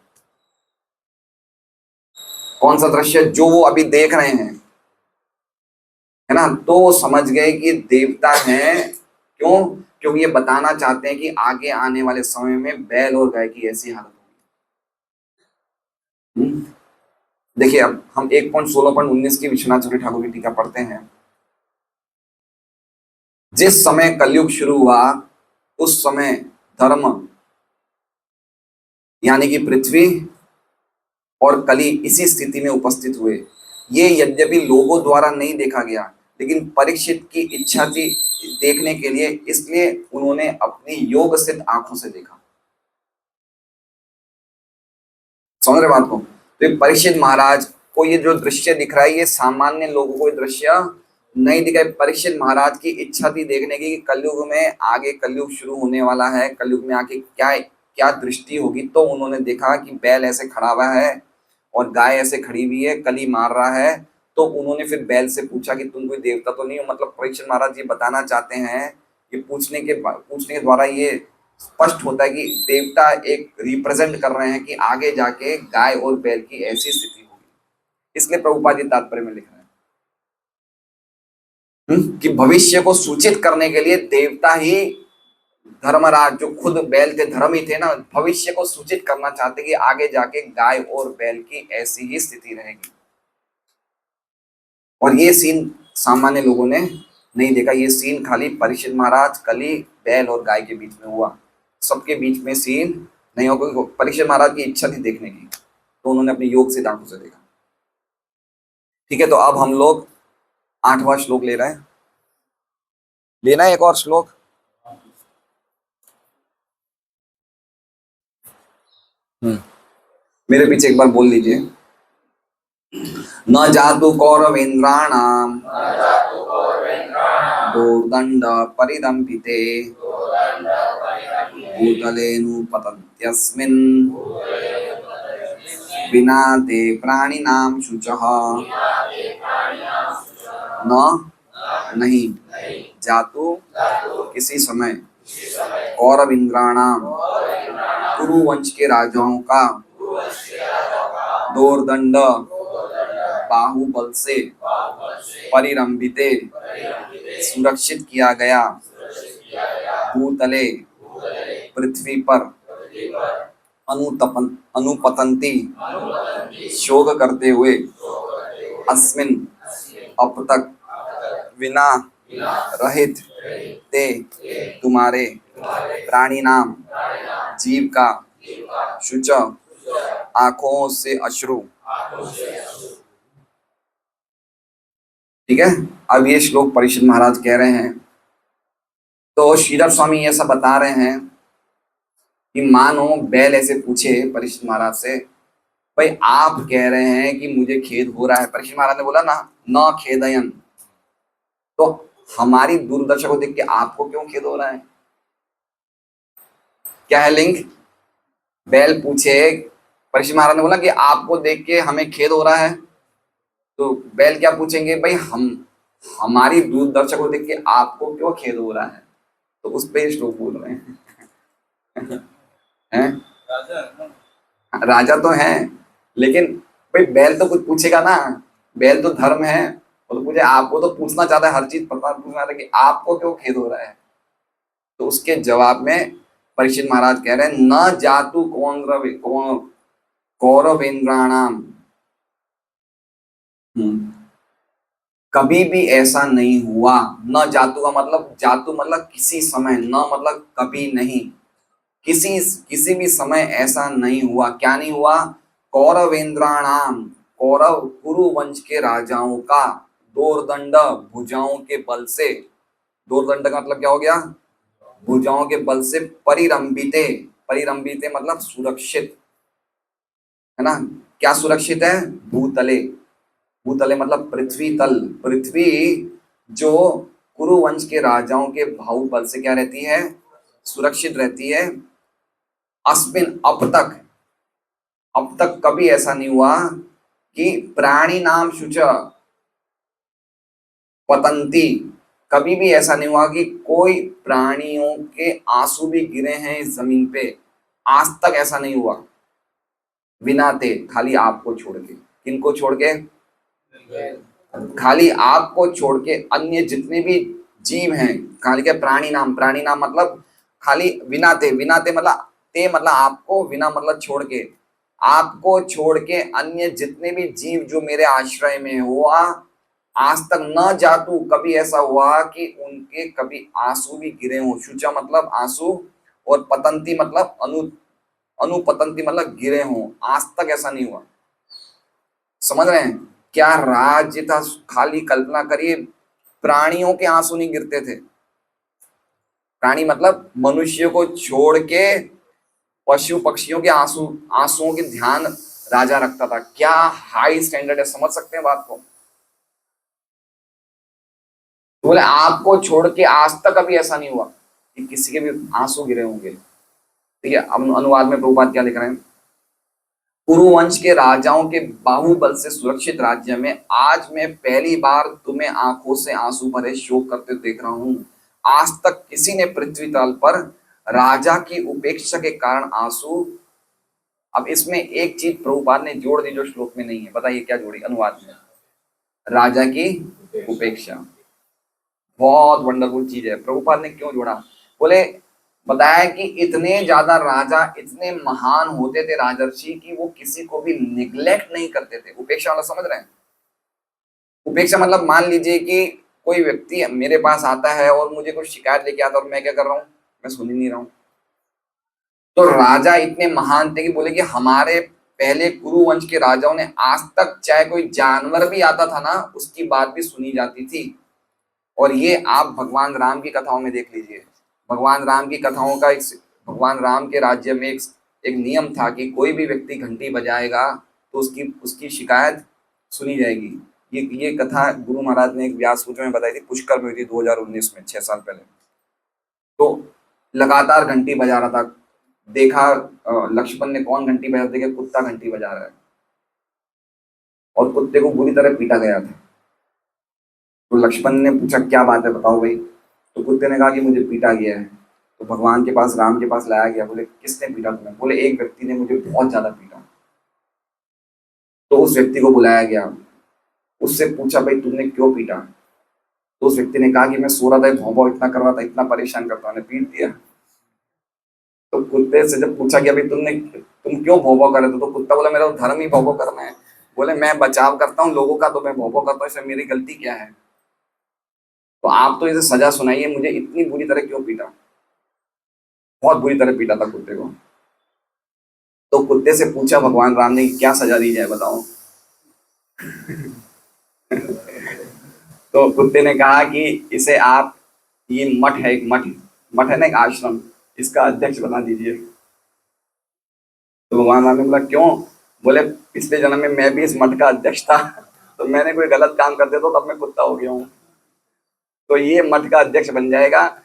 कौन सा दृश्य, जो वो अभी देख रहे हैं, है ना। तो वो समझ गए कि देवता हैं। क्यों, क्योंकि ये बताना चाहते हैं कि आगे आने वाले समय में बैल और गाय की ऐसी हालत होगी। देखिए अब हम 1.16.19 की विश्वनाथ चक्रवर्ती ठाकुर की टीका पढ़ते हैं। जिस समय कलयुग शुरू हुआ उस समय धर्म यानी कि पृथ्वी और कली इसी स्थिति में उपस्थित हुए। ये यद्यपि लोगों द्वारा नहीं देखा गया, लेकिन परीक्षित की इच्छा थी देखने के लिए, इसलिए उन्होंने अपनी योग सिद्ध आंखों से देखा। समझ रहे बात को। तो परीक्षित महाराज को ये जो दृश्य दिख रहा है, ये सामान्य लोगों को दृश्य नहीं दिखा। परीक्षित महाराज की इच्छा थी देखने की कलयुग में, आगे कलयुग शुरू होने वाला है, कलयुग में आके क्या क्या दृष्टि होगी। तो उन्होंने देखा कि बैल ऐसे खड़ा हुआ है और गाय ऐसे खड़ी हुई है, कली मार रहा है। तो उन्होंने फिर बैल से पूछा कि तुम कोई देवता तो नहीं हो। मतलब परीक्षित महाराज ये बताना चाहते हैं, ये पूछने के द्वारा ये स्पष्ट होता है कि देवता एक रिप्रेजेंट कर रहे हैं कि आगे जाके गाय और बैल की ऐसी स्थिति होगी। इसलिए प्रभुपाद जी तात्पर्य में लिख रहे हैं कि भविष्य को सूचित करने के लिए देवता ही, धर्मराज जो खुद बैल थे, धर्म ही थे ना, भविष्य को सूचित करना चाहते कि आगे जाके गाय और बैल की ऐसी ही स्थिति रहेगी। और ये सीन सामान्य लोगों ने नहीं देखा, ये सीन खाली परीक्षित महाराज, कली, बैल और गाय के बीच में हुआ। सबके बीच में सीन नहीं होगा। परीक्षित महाराज की इच्छा थी देखने की, तो उन्होंने अपने योग से आंखों से देखा। ठीक है, तो अब हम लोग 8वां श्लोक ले रहे हैं। लेना है एक और श्लोक? मेरे पीछे एक बार बोल लीजिए। न जातु कौरवेन्द्राणाम दोर्दंड परिदंपिते भूतलेनु पतत्यस्मिन् विना ते प्राणिनाम शुचः। न नहीं, जातु किसी समय, कौरव इंद्राणाम कुरु वंश के राजाओं का, दोर्दंड बाहुबल से, परिरंभिते सुरक्षित किया गया, भूतले पृथ्वी पर, अनुपतंती शोक करते हुए, अस्मिन अब तक, विना रहित, ते तुम्हारे, प्राणी नाम जीव का, शुच आंखों से अश्रु। ठीक है, अब ये श्लोक परीक्षित महाराज कह रहे हैं। तो श्रीधर स्वामी ये सब बता रहे हैं कि मानो बैल ऐसे पूछे परीक्षित महाराज से, भाई आप कह रहे हैं कि मुझे खेद हो रहा है। परीक्षित महाराज ने बोला ना, न खेदयन, तो हमारी दूरदर्शा को देख के आपको क्यों खेद हो रहा है? क्या है लिंग? बैल पूछे, परीक्षित महाराज ने बोला कि आपको देख के हमें खेद हो रहा है। तो बैल क्या पूछेंगे, भाई हमारी दूरदर्शा को देख के आपको क्यों खेद हो रहा है? तो उस पे श्लोक बोल रहे हैं। हैं? राजा तो है, लेकिन भाई बैल तो कुछ पूछेगा ना, बैल तो धर्म है, वो तो पूछे, आपको तो पूछना चाहता है, हर चीज पता पूछना चाहता है कि आपको क्यों खेद हो रहा है। तो उसके जवाब में परीक्षित महाराज कह रहे हैं, न जातु कौरवेन्द्राणाम, कभी भी ऐसा नहीं हुआ। न जातु का मतलब, जातु मतलब किसी समय, न मतलब कभी नहीं, किसी भी समय ऐसा नहीं हुआ। क्या नहीं हुआ? कौरवेन्द्राणाम, कौरव कुरु वंश के राजाओं का, दोर्दंड भुजाओं के बल से, दोर्दंड का मतलब क्या हो गया? भुजाओं के बल से, परिरंभिते, परिरंभिते मतलब सुरक्षित, है ना? क्या सुरक्षित है? भूतले, भूतले मतलब पृथ्वी तल, पृथ्वी जो कुरु वंश के राजाओं के बाहुबल से क्या रहती है? सुरक्षित रहती है। अस्मिन अब तक कभी ऐसा नहीं हुआ कि प्राणी नाम शुच पतंती, कभी भी ऐसा नहीं हुआ कि कोई प्राणियों के आंसू भी गिरे हैं इस जमीन पे, आज तक ऐसा नहीं हुआ। विनाते, खाली आपको छोड़ के। किनको छोड़ के? खाली आपको छोड़ के अन्य जितने भी जीव हैं, खाली के प्राणी नाम, प्राणी नाम मतलब खाली विनाते, विनाते मतलब ते मतलब आपको, विना मतलब छोड़ के, आपको छोड़ के अन्य जितने भी जीव जो मेरे आश्रय में हुआ, आज तक न जातु, कभी ऐसा हुआ कि उनके कभी आंसू भी गिरे हों। शुचा मतलब आंसू, और पतंती मतलब अनुपतंती मतलब गिरे हों, आज तक ऐसा नहीं हुआ। समझ रहे हैं? क्या राज्य था? खाली कल्पना करिए, प्राणियों के आंसू नहीं गिरते थे। प्राणी मतलब मनुष्य को छोड़ के पशु पक्षियों के आंसुओं के ध्यान राजा रखता था। क्या हाई स्टैंडर्ड है, समझ सकते हैं बात को? तो बोले आपको छोड़ के आज तक अभी ऐसा नहीं हुआ कि किसी के भी आंसू गिरे होंगे। ठीक है, अब अनुवाद में प्रभुपाद क्या लिख रहे हैं? कुरुवंश के राजाओं के बाहुबल से सुरक्षित राज्य में आज मैं पहली बार तुम्हें आंखों से आंसू भरे शोक करते देख रहा हूं। आज तक किसी ने पृथ्वी तल पर राजा की उपेक्षा के कारण आंसू। अब इसमें एक चीज प्रभुपाद ने जोड़ दी जो श्लोक में नहीं है, बताइए क्या जोड़ी अनुवाद में? राजा की उपेक्षा। बहुत वंडरफुल चीज है। प्रभुपाद ने क्यों जोड़ा? बोले, बताया कि इतने ज्यादा राजा, इतने महान होते थे राजर्षि कि वो किसी को भी निग्लेक्ट नहीं करते थे। उपेक्षा वाला समझ रहे हैं? उपेक्षा मतलब मान लीजिए कि कोई व्यक्ति मेरे पास आता है और मुझे कुछ शिकायत लेके आता है और मैं क्या कर रहा हूँ? मैं सुन ही नहीं रहा हूँ। तो राजा इतने महान थे कि बोले कि पहले कुरुवंश के राजाओं ने आज तक चाहे कोई जानवर भी आता था ना, उसकी बात भी सुनी जाती थी। और ये आप भगवान राम की कथाओं में देख लीजिए। भगवान राम की कथाओं का भगवान राम के राज्य में एक नियम था कि कोई भी व्यक्ति घंटी बजाएगा तो उसकी उसकी शिकायत सुनी जाएगी। ये कथा गुरु महाराज ने एक व्यास सूत्र में बताई थी, पुष्कर में हुई थी 2019 में, 6 साल पहले। तो लगातार घंटी बजा रहा था, देखा लक्ष्मण ने कौन घंटी बजा, देखे कुत्ता घंटी बजा रहा है और कुत्ते को बुरी तरह पीटा गया था। तो लक्ष्मण ने पूछा क्या बात है बताओ भाई। तो कुत्ते ने कहा कि मुझे पीटा गया है। तो भगवान के पास, राम के पास लाया गया। बोले किसने पीटा तुम्हें? बोले एक व्यक्ति ने मुझे बहुत ज्यादा पीटा। तो उस व्यक्ति को बुलाया गया, उससे पूछा भाई तुमने क्यों पीटा? तो उस व्यक्ति ने कहा कि मैं सो रहा था, भौं इतना कर रहा था, इतना परेशान करता, मैंने पीट दिया। तो कुत्ते से जब पूछा कि अभी तुम क्यों भौं कर रहे थे, तो कुत्ता बोला मेरा धर्म ही भौं करना है। बोले मैं बचाव करता हूँ लोगों का, तो मैं भौं करता हूँ, इसमें मेरी गलती क्या है? तो आप तो इसे सजा सुनाइए, मुझे इतनी बुरी तरह क्यों पीटा? बहुत बुरी तरह पीटा था कुत्ते को। तो कुत्ते से पूछा भगवान राम ने क्या सजा दी जाए बताओ। तो कुत्ते ने कहा कि इसे आप, ये मठ है, एक मठ है ना, एक आश्रम, इसका अध्यक्ष बना दीजिए। तो भगवान राम ने बोला क्यों? बोले पिछले जन्म में मैं भी इस मठ का अध्यक्ष था, तो मैंने कोई गलत काम कर दिया तो तब मैं कुत्ता हो गया हूँ। तो ये मठ का अध्यक्ष बन जाएगा।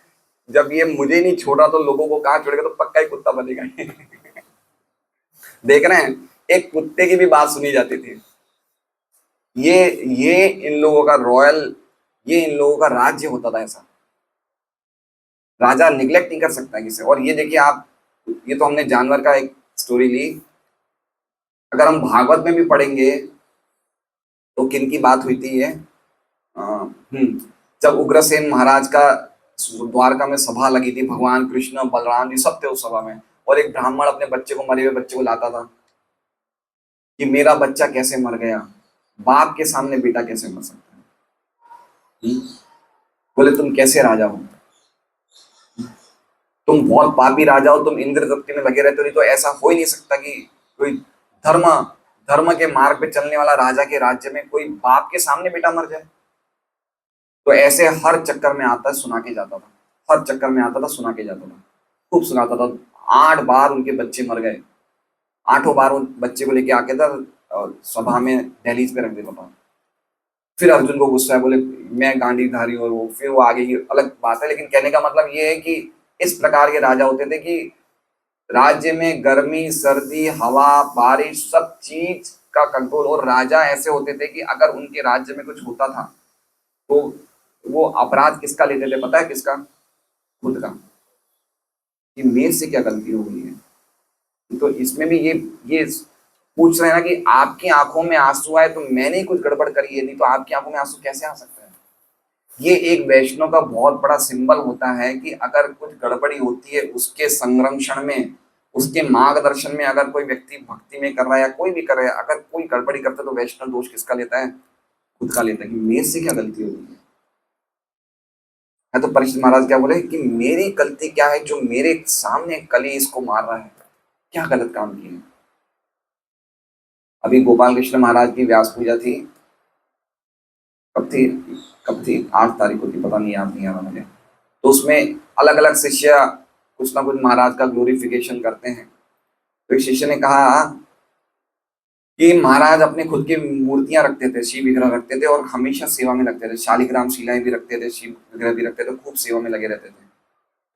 जब ये मुझे नहीं छोड़ा तो लोगों को कहाँ छोड़ेगा, तो पक्का ही कुत्ता बनेगा। देख रहे हैं, एक कुत्ते की भी बात सुनी जाती थी। ये इन लोगों का ये इन लोगों का राज्य होता था। ऐसा राजा निग्लेक्ट नहीं कर सकता किसे। और ये देखिए आप, ये तो हमने जानवर का एक स्टोरी ली, अगर हम भागवत में भी पढ़ेंगे तो किन की बात हुई थी ये? जब उग्रसेन महाराज का द्वारका में सभा लगी थी, भगवान कृष्ण बलराम जी सब थे उस सभा में, और एक ब्राह्मण अपने बच्चे को, मरे हुए बच्चे को लाता था कि मेरा बच्चा कैसे मर गया, बाप के सामने बेटा कैसे मर सकता है? बोले तुम कैसे राजा हो, तुम बहुत पापी राजा हो, तुम इंद्र तृप्ति में लगे रहते हो, नहीं तो ऐसा हो ही नहीं सकता कि कोई धर्म धर्म के मार्ग पे चलने वाला राजा के राज्य में कोई बाप के सामने बेटा मर जाए। तो ऐसे हर चक्कर में आता सुना के जाता था, हर चक्कर में आता था सुना के जाता था, खूब सुनाता था। 8 बार उनके बच्चे मर गए, 8 बार उन बच्चे को लेके आके था सभा में दहलीज पे रख देता था। फिर अर्जुन को गुस्सा है, बोले मैं गांडीवधारी और वो, फिर वो आगे की अलग बात है। लेकिन कहने का मतलब ये है कि इस प्रकार के राजा होते थे कि राज्य में गर्मी, सर्दी, हवा, बारिश, सब चीज का कंट्रोल। और राजा ऐसे होते थे कि अगर उनके राज्य में कुछ होता था तो वो अपराध किसका लेते थे पता है? किसका? खुद का, कि मेरे से क्या गलती हो गई है। तो इसमें भी ये पूछ रहे हैं ना कि आपकी आंखों में आंसू आए तो मैंने ही कुछ गड़बड़ करी है, नहीं तो आपकी आंखों में आंसू कैसे आ सकता है? ये एक वैष्णव का बहुत बड़ा सिंबल होता है कि अगर कुछ गड़बड़ी होती है उसके संरक्षण में, उसके मार्गदर्शन में, अगर कोई व्यक्ति भक्ति में कर रहा है या कोई भी कर रहा है, अगर कोई गड़बड़ी करता है तो वैष्णव दोष किसका लेता है? खुद का लेता है कि मेरे से क्या गलती हो गई है। तो परीक्षित महाराज क्या बोले कि मेरी गलती क्या है जो मेरे सामने कली इसको मार रहा है? क्या गलत काम किया है? अभी गोपाल कृष्ण महाराज की व्यास पूजा थी, कब थी 8 तारीख को थी, पता नहीं, याद नहीं आ रहा मुझे। तो उसमें अलग अलग शिष्य कुछ ना कुछ महाराज का ग्लोरिफिकेशन करते हैं। तो एक शिष्य ने कहा कि महाराज अपने खुद की मूर्तियां रखते थे, शिव विग्रह रखते थे और हमेशा सेवा में लगते थे, शालिग्राम शिलाएं भी रखते थे, शिव विग्रह भी रखते थे, खूब सेवा में लगे रहते थे।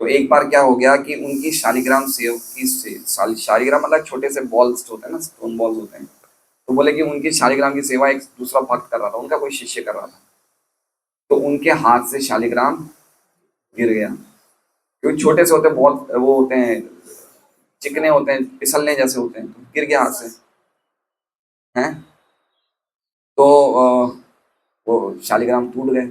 तो एक बार क्या हो गया कि उनकी शालिग्राम शालिग्राम मतलब छोटे से बॉल्स होते हैं ना, स्टोन बॉल्स होते हैं। तो बोले कि उनकी शालिग्राम की सेवा एक दूसरा भक्त कर रहा था, उनका कोई शिष्य कर रहा था। तो उनके हाथ से शालिग्राम गिर गया, क्योंकि छोटे से होते हैं, बहुत वो होते हैं, चिकने होते हैं, फिसलने जैसे होते हैं, तो गिर गया हाथ से हैं। तो वो शालिग्राम टूट गए।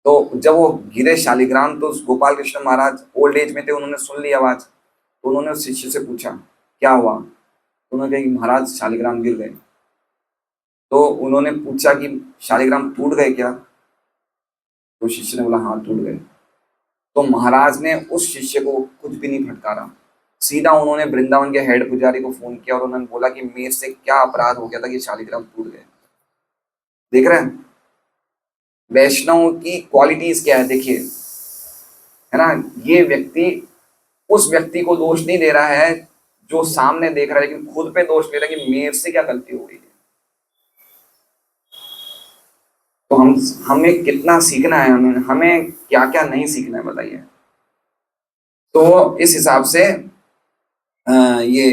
तो जब वो गिरे शालिग्राम, तो गोपाल कृष्ण महाराज ओल्ड एज में थे, उन्होंने सुन ली आवाज। तो उन्होंने उस शिष्य से पूछा क्या हुआ? तो उन्होंने कहा कि महाराज शालिग्राम गिर गए। तो उन्होंने पूछा कि शालिग्राम टूट गए क्या? तो शिष्य ने बोला हाँ टूट गए। तो महाराज ने उस शिष्य को कुछ भी नहीं फटकारा, सीधा उन्होंने वृंदावन के हेड पुजारी को फोन किया और उन्होंने बोला कि मेरे से क्या अपराध हो गया था कि शालिग्राम टूट गए। देख रहे हैं वैष्णव की क्वालिटीज क्या है, देखिए, है ना। ये व्यक्ति उस व्यक्ति को दोष नहीं दे रहा है जो सामने देख रहा है, लेकिन खुद पे दोष ले रहा है कि मेरे से क्या गलती हो गई है। तो हमें कितना सीखना है, हमें क्या क्या नहीं सीखना है बताइए। तो इस हिसाब से ये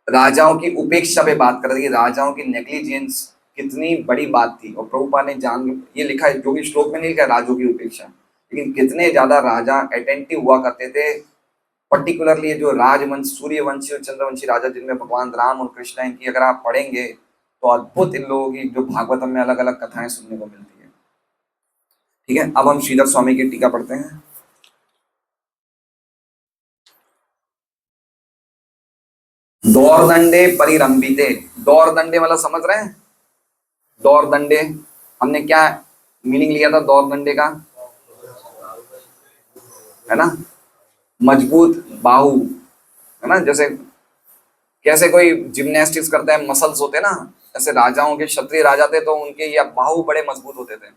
राजाओं की उपेक्षा पे बात कर रही है, राजाओं की नेग्लिजेंस कितनी बड़ी बात थी। और प्रभुपाद ने जान ये लिखा है, जो कि श्लोक में नहीं लिखा राजों की उपेक्षा, लेकिन कितने ज्यादा राजा अटेंटिव हुआ करते थे। पर्टिकुलरली जो राजवंश, सूर्यवंशी और चंद्रवंशी राजा, जिनमें भगवान राम और कृष्ण, इनकी अगर आप पढ़ेंगे तो अद्भुत इन लोगों की जो भागवतम में अलग अलग कथाएं सुनने को मिलती है। ठीक है, अब हम श्रीधर स्वामी की टीका पढ़ते हैं। दौरदंडे परिरंबिते, दौरदंडे मतलब समझ रहे हैं, दौरदंडे हमने क्या मीनिंग लिया था दौरदंडे का, है ना, मजबूत बाहु, है ना। जैसे कैसे कोई जिम्नास्टिक्स करता है, मसल्स होते ना, ऐसे राजाओं के, क्षत्रिय राजा थे तो उनके ये बाहु बड़े मजबूत होते थे।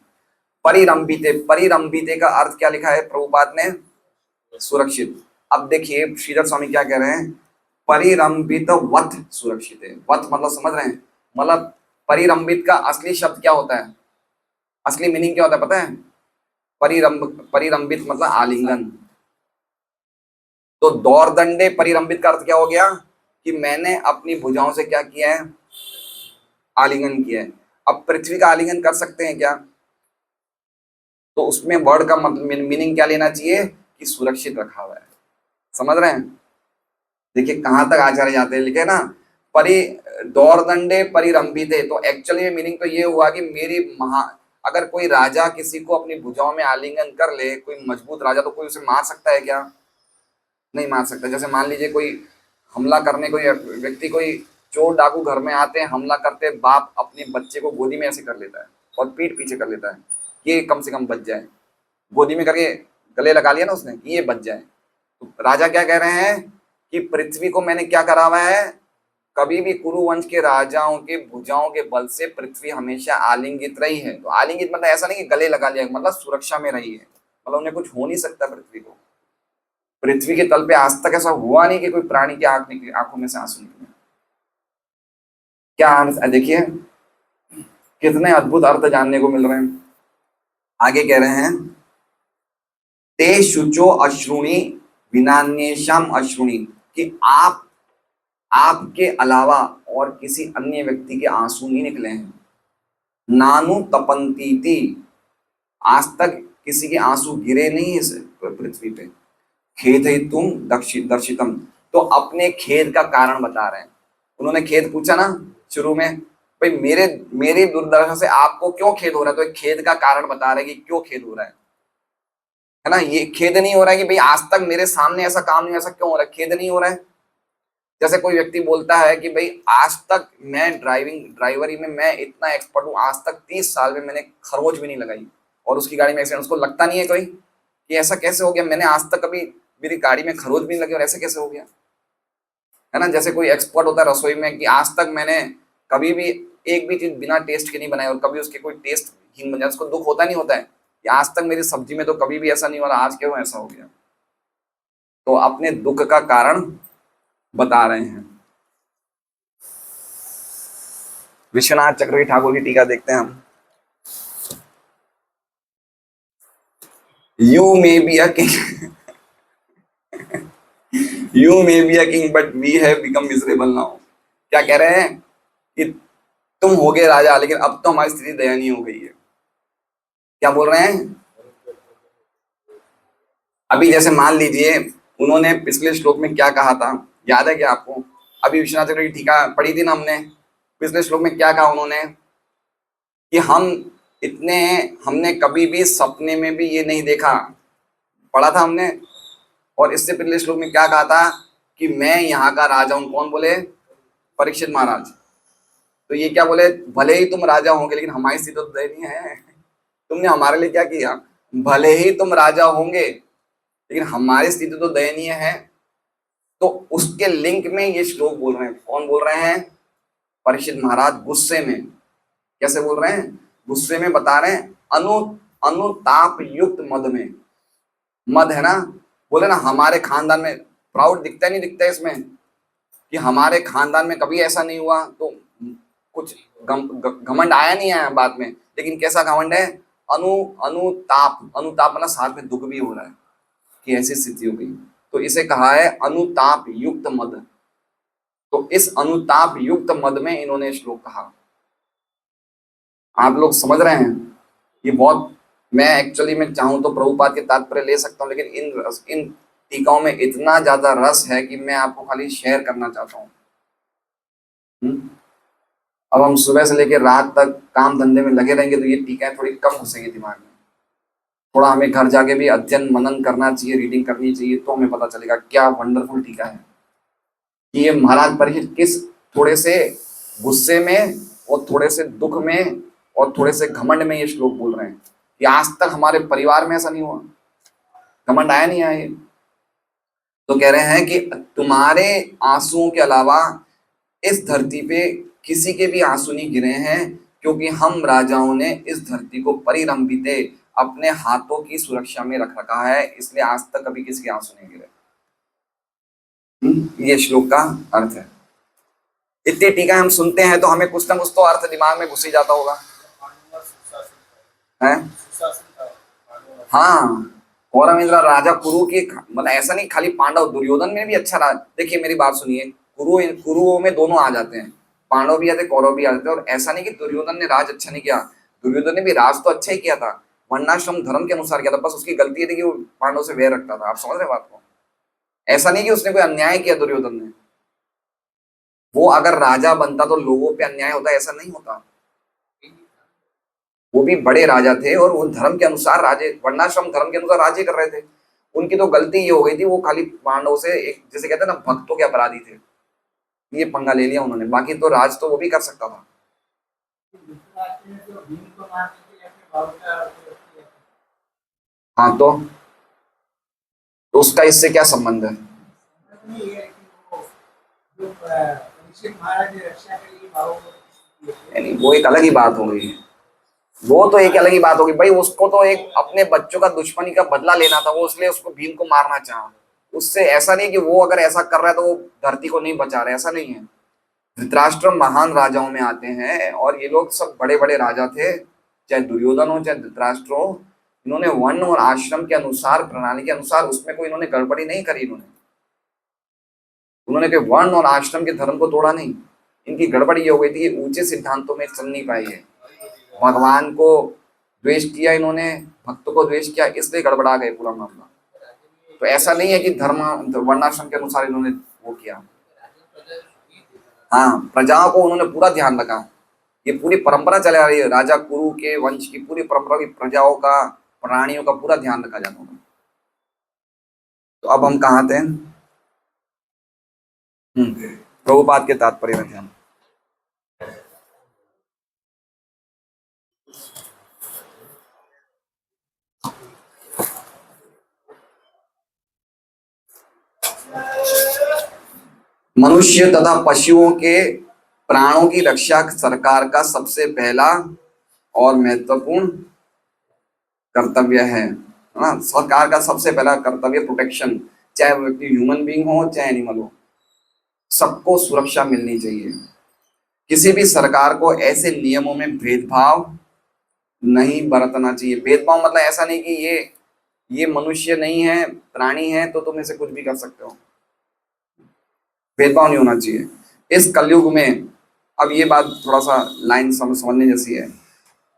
परिरंबिते, परिरंबिते का अर्थ क्या लिखा है प्रभुपाद ने, सुरक्षित। अब देखिए श्रीधर स्वामी क्या कह रहे हैं, परिरंबित वत सुरक्षित है। वत मतलब समझ रहे हैं, मतलब परिरंबित का असली शब्द क्या होता है, असली मीनिंग क्या होता है पता है, परिरंबित मतलब आलिंगन। तो दौरदंडे परिरंबित का अर्थ क्या हो गया कि मैंने अपनी भुजाओं से क्या किया है, आलिंगन किया है। अब पृथ्वी का आलिंगन कर सकते हैं क्या, तो उसमें वर्ड का मीनिंग क्या लेना चाहिए कि सुरक्षित रखा हुआ है। समझ रहे हैं, देखिए कहां तक आचार्य जाते हैं, लिखे ना दौरदंडे परिरंबिते। तो एक्चुअली मीनिंग तो ये हुआ कि मेरी अगर कोई राजा किसी को अपनी भुजाओं में आलिंगन कर ले, कोई मजबूत राजा, तो कोई उसे मार सकता है क्या, नहीं मार सकता। जैसे मान लीजिए कोई हमला करने, कोई व्यक्ति, कोई चोर डाकू घर में आते हैं, हमला करते, बाप अपने बच्चे को गोदी में ऐसे कर लेता है और पीठ पीछे कर लेता है कि कम से कम बच जाए, गोदी में करके गले लगा लिया ना उसने कि ये बच जाए। तो राजा क्या कह रहे हैं कि पृथ्वी को मैंने क्या करा हुआ है, कभी भी कुरुवंश के राजाओं के भुजाओं के बल से पृथ्वी हमेशा आलिंगित रही है। तो आलिंगित मतलब ऐसा नहीं कि गले लगा लिया, मतलब सुरक्षा में रही है, मतलब उन्हें कुछ हो नहीं सकता पृथ्वी को। पृथ्वी के तल पे आज तक ऐसा हुआ नहीं कि कोई प्राणी की आंखों में से आंसू निकले। क्या अर्थ देखिए, कितने अद्भुत अर्थ जानने को मिल रहे हैं। आगे कह रहे हैं ते शुचो अश्रुणी विनान्येषाम अश्रुणी, कि आपके अलावा और किसी अन्य व्यक्ति के आंसू नहीं निकले हैं। नानु तपंतीति, आज तक किसी के आंसू गिरे नहीं इस पृथ्वी पे। खेद ही तुम दर्शितम, तो अपने खेद का कारण बता रहे हैं। उन्होंने खेद पूछा ना शुरू में, भाई मेरी दुर्दशा से आपको क्यों खेद हो रहा है, तो एक खेद का कारण बता रहे हैं कि क्यों खेद हो रहा है ना। ये खेद नहीं हो रहा है कि भाई आज तक मेरे सामने ऐसा काम नहीं, ऐसा क्यों हो रहा है, खेद नहीं हो रहा है। जैसे कोई व्यक्ति बोलता है कि भाई आज तक मैं ड्राइवरी में मैं इतना एक्सपर्ट हूँ, आज तक 30 साल में मैंने खरोच भी नहीं लगाई, और उसकी गाड़ी में एक्सीडेंट, उसको लगता नहीं है कोई कि ऐसा कैसे हो गया, मैंने आज तक कभी मेरी गाड़ी में खरोच भी नहीं लगी और ऐसे कैसे हो गया, है ना। जैसे कोई एक्सपर्ट होता है रसोई में कि आज तक मैंने कभी भी एक भी चीज बिना टेस्ट के नहीं बनाई और कभी उसके कोई टेस्ट हीन बन जाए, उसको दुख होता नहीं होता है कि आज तक मेरी सब्जी में तो कभी भी ऐसा नहीं हुआ, आज क्यों ऐसा हो गया। तो अपने दुख का कारण बता रहे हैं। विश्वनाथ चक्रवर्ती ठाकुर की टीका देखते हैं हम। You may be a king you may be a king but we have become miserable now. क्या कह रहे हैं कि तुम हो गए राजा, लेकिन अब तो हमारी स्थिति दयनीय हो गई है। क्या बोल रहे हैं, अभी जैसे मान लीजिए उन्होंने पिछले श्लोक में क्या कहा था, याद है क्या आपको, अभी विश्वनाथ चक्रवर्ती की टीका पढ़ी थी ना हमने, पिछले श्लोक में क्या कहा उन्होंने कि हमने कभी भी सपने में भी ये नहीं देखा, पढ़ा था हमने। और इससे पिछले श्लोक में क्या कहा था कि मैं यहाँ का राजा हूँ, कौन बोले, परीक्षित महाराज। तो ये क्या बोले, भले ही तुम राजा होंगे लेकिन हमारी स्थिति तो दयनीय है, तुमने हमारे लिए क्या किया, भले ही तुम राजा होंगे लेकिन हमारी स्थिति तो दयनीय है। तो उसके लिंक में ये श्लोक बोल रहे हैं। कौन बोल रहे हैं? परीक्षित महाराज गुस्से में। कैसे बोल रहे हैं? गुस्से में बता रहे हैं, अनुताप युक्त मद में। मद है ना, बोले ना हमारे खानदान में, प्राउड दिखता नहीं दिखता इसमें कि हमारे खानदान में कभी ऐसा नहीं हुआ, तो कुछ घमंड आया नहीं आया बाद में, लेकिन कैसा घमंड है? अनुताप। अनुताप मतलब साथ में दुख भी हो रहा है कि ऐसी स्थिति हो गई, तो इसे कहा है अनुताप युक्त मद। तो इस अनुताप युक्त मद में इन्होंने श्लोक कहा। आप लोग समझ रहे हैं? ये बहुत, मैं एक्चुअली में चाहूं तो प्रभुपाद के तात्पर्य ले सकता हूं, लेकिन इन टीकाओं में इतना ज्यादा रस है कि मैं आपको खाली शेयर करना चाहता हूँ। अब हम सुबह से लेकर रात तक काम धंधे में लगे रहेंगे तो ये टीकाएं थोड़ी कम घुसेंगी दिमाग में। थोड़ा हमें घर जाके भी अध्ययन मनन करना चाहिए, रीडिंग करनी चाहिए, तो हमें पता चलेगा क्या वंडरफुल टीका है कि ये महाराज परीक्षित किस थोड़े से गुस्से में और थोड़े से दुख में और थोड़े से घमंड में ये श्लोक बोल रहे हैं कि आज तक हमारे परिवार में ऐसा नहीं हुआ, घमंड आया नहीं आया। तो कह रहे हैं कि तुम्हारे आंसुओं के अलावा इस धरती पे किसी के भी आंसू नहीं गिरे हैं, क्योंकि हम राजाओं ने इस धरती को परिरंभिते अपने हाथों की सुरक्षा में रख रखा है, इसलिए आज तक कभी किसी के आंसू नहीं गिरे। ये श्लोक का अर्थ है। इतनी टीका हम सुनते हैं तो हमें कुछ ना कुछ तो अर्थ दिमाग में घुस ही जाता होगा है? हाँ, कौरव इंद्र राजा कुरु की, मतलब ऐसा नहीं खाली पांडव, दुर्योधन में भी अच्छा राज। देखिए मेरी बात सुनिए, कुरुओं में दोनों आ जाते हैं, पांडव भी आते, कौरव भी आते हैं। और ऐसा नहीं कि दुर्योधन ने राज अच्छा नहीं किया, दुर्योधन ने भी राज तो अच्छा ही किया था, वर्णाश्रम धर्म के अनुसार किया था। बस उसकी गलती थी कि वो पांडव से वैर रखता था। आप समझ रहे बात को? ऐसा नहीं कि उसने कोई अन्याय किया दुर्योधन ने। वो अगर राजा बनता तो लोगों पे अन्याय होता, ऐसा नहीं होता। वो भी बड़े राजा थे और वो धर्म के अनुसार राजे, वर्णाश्रम धर्म के अनुसार राज्य कर रहे थे। उनकी तो गलती ये हो गई थी, वो खाली पांडव से एक, जैसे कहते हैं ना, भक्तों के अपराधी थे, ये पंगा ले लिया उन्होंने। बाकी तो राज तो वो भी कर सकता था। हाँ, तो उसका इससे क्या संबंध है? नहीं, वो एक अलग ही बात हो गई। वो तो एक अलग ही बात होगी भाई, उसको तो एक अपने बच्चों का दुश्मनी का बदला लेना था, वो इसलिए उसको भीम को मारना चाहा। उससे ऐसा नहीं कि वो अगर ऐसा कर रहा है तो वो धरती को नहीं बचा रहा है, ऐसा नहीं है। धृतराष्ट्र महान राजाओं में आते हैं और ये लोग सब बड़े बड़े राजा थे, चाहे दुर्योधन हो चाहे धृतराष्ट्र हो। इन्होंने वर्ण और आश्रम के अनुसार, प्रणाली के अनुसार, उसमें कोई इन्होंने गड़बड़ी नहीं करी। उन्होंने कोई वर्ण और आश्रम के धर्म को तोड़ा नहीं। इनकी गड़बड़ी ये हो गई थी, ये ऊंचे सिद्धांतों में चल नहीं पाई है। भगवान को द्वेष किया इन्होंने, भक्तों को द्वेष किया, इसलिए गड़बड़ा गए पूरा मामला। तो ऐसा नहीं है कि धर्म वर्णाश्रम के अनुसार इन्होंने वो किया। हाँ, प्रजाओं को उन्होंने पूरा ध्यान रखा। ये पूरी परंपरा चले आ रही है, राजा कुरु के वंश की पूरी परंपरा की प्रजाओं का, प्राणियों का पूरा ध्यान रखा जाता था। तो अब हम कहाँ थे? प्रभुपाद के तात्पर्य में थे हम। मनुष्य तथा पशुओं के प्राणों की रक्षा सरकार का सबसे पहला और महत्वपूर्ण कर्तव्य है ना। सरकार का सबसे पहला कर्तव्य प्रोटेक्शन, चाहे वो व्यक्ति ह्यूमन बीइंग हो चाहे एनिमल हो, सबको सुरक्षा मिलनी चाहिए। किसी भी सरकार को ऐसे नियमों में भेदभाव नहीं बरतना चाहिए। भेदभाव मतलब ऐसा नहीं कि ये मनुष्य नहीं है, प्राणी है, तो तुम इसे कुछ भी कर सकते हो। भेदभाव नहीं होना चाहिए इस कलयुग में। अब ये बात थोड़ा सा लाइन समझने जैसी है।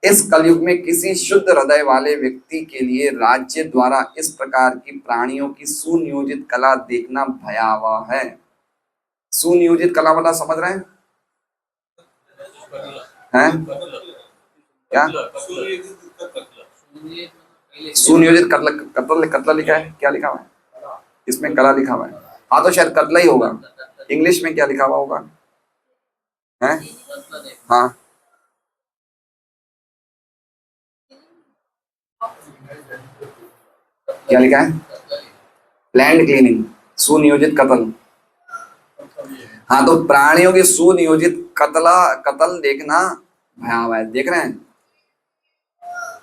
इस कलयुग में किसी शुद्ध हृदय वाले व्यक्ति के लिए राज्य द्वारा इस प्रकार की प्राणियों की सुनियोजित कला देखना भयावह है। सुनियोजित कला मतलब समझ रहे हैं? हैं? क्या सुनियोजित कत्ल? कत्ल लिखा है, क्या लिखा हुआ है इसमें? कला लिखा हुआ है। हाँ, तो शायद कत्ल ही होगा। इंग्लिश में क्या लिखा हुआ होगा? हैं? हाँ, क्या लिखा है? प्लैंड क्लीनिंग, सुनियोजित कत्ल। हाँ, तो प्राणियों की सुनियोजित कत्ल देखना भयावह है। देख रहे हैं,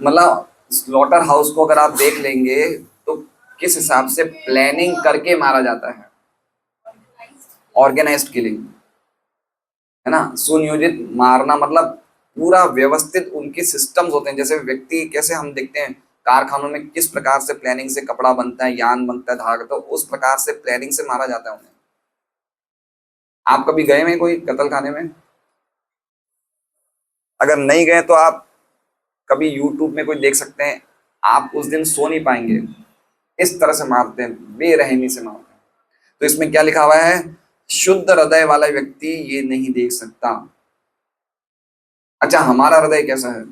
मतलब स्लॉटर हाउस को अगर आप देख लेंगे तो किस हिसाब से प्लानिंग करके मारा जाता है, ऑर्गेनाइज्ड किलिंग, है ना। सुनियोजित मारना मतलब पूरा व्यवस्थित उनके सिस्टम्स होते हैं। जैसे व्यक्ति कैसे हम देखते हैं कारखानों में किस प्रकार से प्लानिंग से कपड़ा बनता है, यान बनता है, धागा, तो उस प्रकार से प्लानिंग से मारा जाता है उन्हें। आप कभी गए हैं कोई कत्ल खाने में? अगर नहीं गए तो आप कभी यूट्यूब में कोई देख सकते हैं। आप उस दिन सो नहीं पाएंगे, इस तरह से मारते हैं, बेरहमी से मारते हैं। तो इसमें क्या लिखा हुआ है? शुद्ध हृदय वाला व्यक्ति ये नहीं देख सकता। अच्छा, हमारा हृदय कैसा है?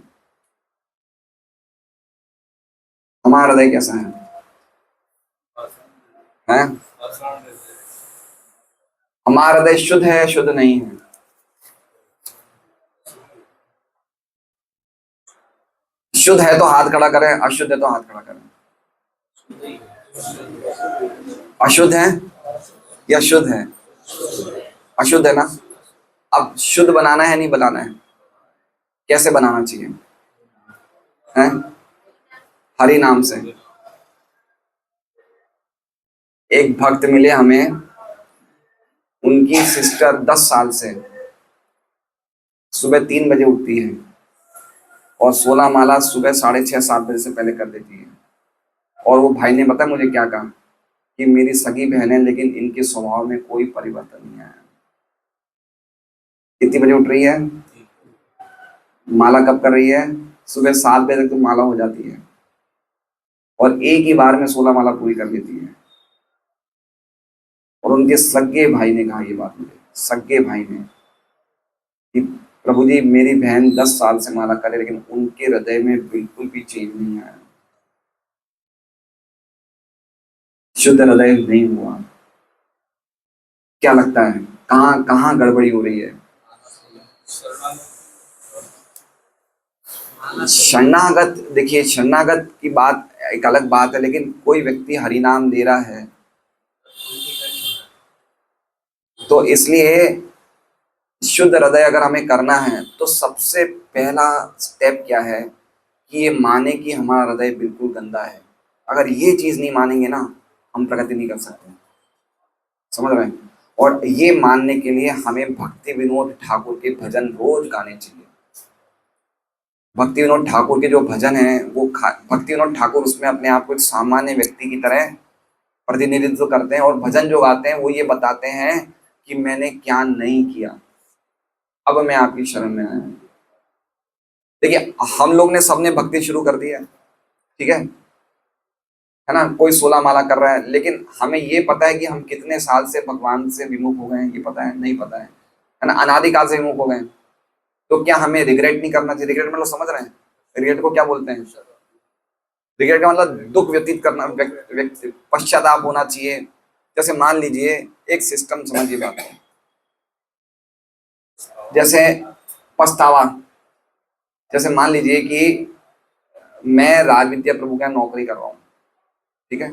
हमारा हृदय कैसा है? हैं? हमारा हृदय शुद्ध है, शुद्ध नहीं है? शुद्ध है तो हाथ खड़ा करें, अशुद्ध है तो हाथ खड़ा करें। अशुद्ध है या शुद्ध है? अशुद्ध है ना। अब शुद्ध बनाना है, नहीं बनाना है? कैसे बनाना चाहिए? हैं? हरि नाम से। एक भक्त मिले हमें, उनकी सिस्टर 10 साल से सुबह 3 बजे उठती है और 16 माला सुबह 6:30-7 बजे से पहले कर देती है। और वो भाई ने बताया मुझे क्या कहा कि मेरी सगी बहन है लेकिन इनके स्वभाव में कोई परिवर्तन नहीं आया। कितनी बजे उठ रही है? माला कब कर रही है? सुबह 7 बजे तक तो माला हो जाती है और एक ही बार में 16 माला पूरी कर लेती है। और उनके सगे भाई ने कहा ये बात मुझे, सगे भाई ने, कि प्रभु जी मेरी बहन 10 साल से माला करे लेकिन उनके हृदय में बिल्कुल भी चेंज नहीं आया, शुद्ध हृदय नहीं हुआ। क्या लगता है कहाँ कहाँ गड़बड़ी हो रही है? शरणागत, देखिए शरणागत की बात एक अलग बात है, लेकिन कोई व्यक्ति हरि नाम दे रहा है तो इसलिए शुद्ध हृदय अगर हमें करना है तो सबसे पहला स्टेप क्या है कि ये माने कि हमारा हृदय बिल्कुल गंदा है। अगर ये चीज नहीं मानेंगे ना, हम प्रगति नहीं कर सकते। समझ रहे हैं? और ये मानने के लिए हमें भक्ति विनोद ठाकुर के भजन रोज गाने चाहिए। भक्ति विनोद ठाकुर के जो भजन हैं वो भक्ति विनोद ठाकुर उसमें अपने आप को एक सामान्य व्यक्ति की तरह प्रतिनिधित्व करते हैं और भजन जो गाते हैं वो ये बताते हैं कि मैंने क्या नहीं किया, अब मैं आपकी शरण में आया हूं। देखिए हम लोग ने सबने भक्ति शुरू कर दी है, ठीक है ना। कोई 16 माला कर रहा है लेकिन हमें ये पता है कि हम कितने साल से भगवान से विमुख हो गए हैं, ये पता है? नहीं पता है ना। अनादिकाल से विमुख हो गए। तो क्या हमें रिग्रेट नहीं करना चाहिए? रिग्रेट मतलब समझ रहे हैं? रिग्रेट को क्या बोलते हैं? रिग्रेट का मतलब दुख व्यतीत करना, पश्चाताप होना चाहिए। जैसे मान लीजिए एक सिस्टम समझिए बात को, जैसे पछतावा। जैसे मान लीजिए कि मैं राज विद्या प्रभु के यहाँ नौकरी कर रहा हूँ, ठीक है,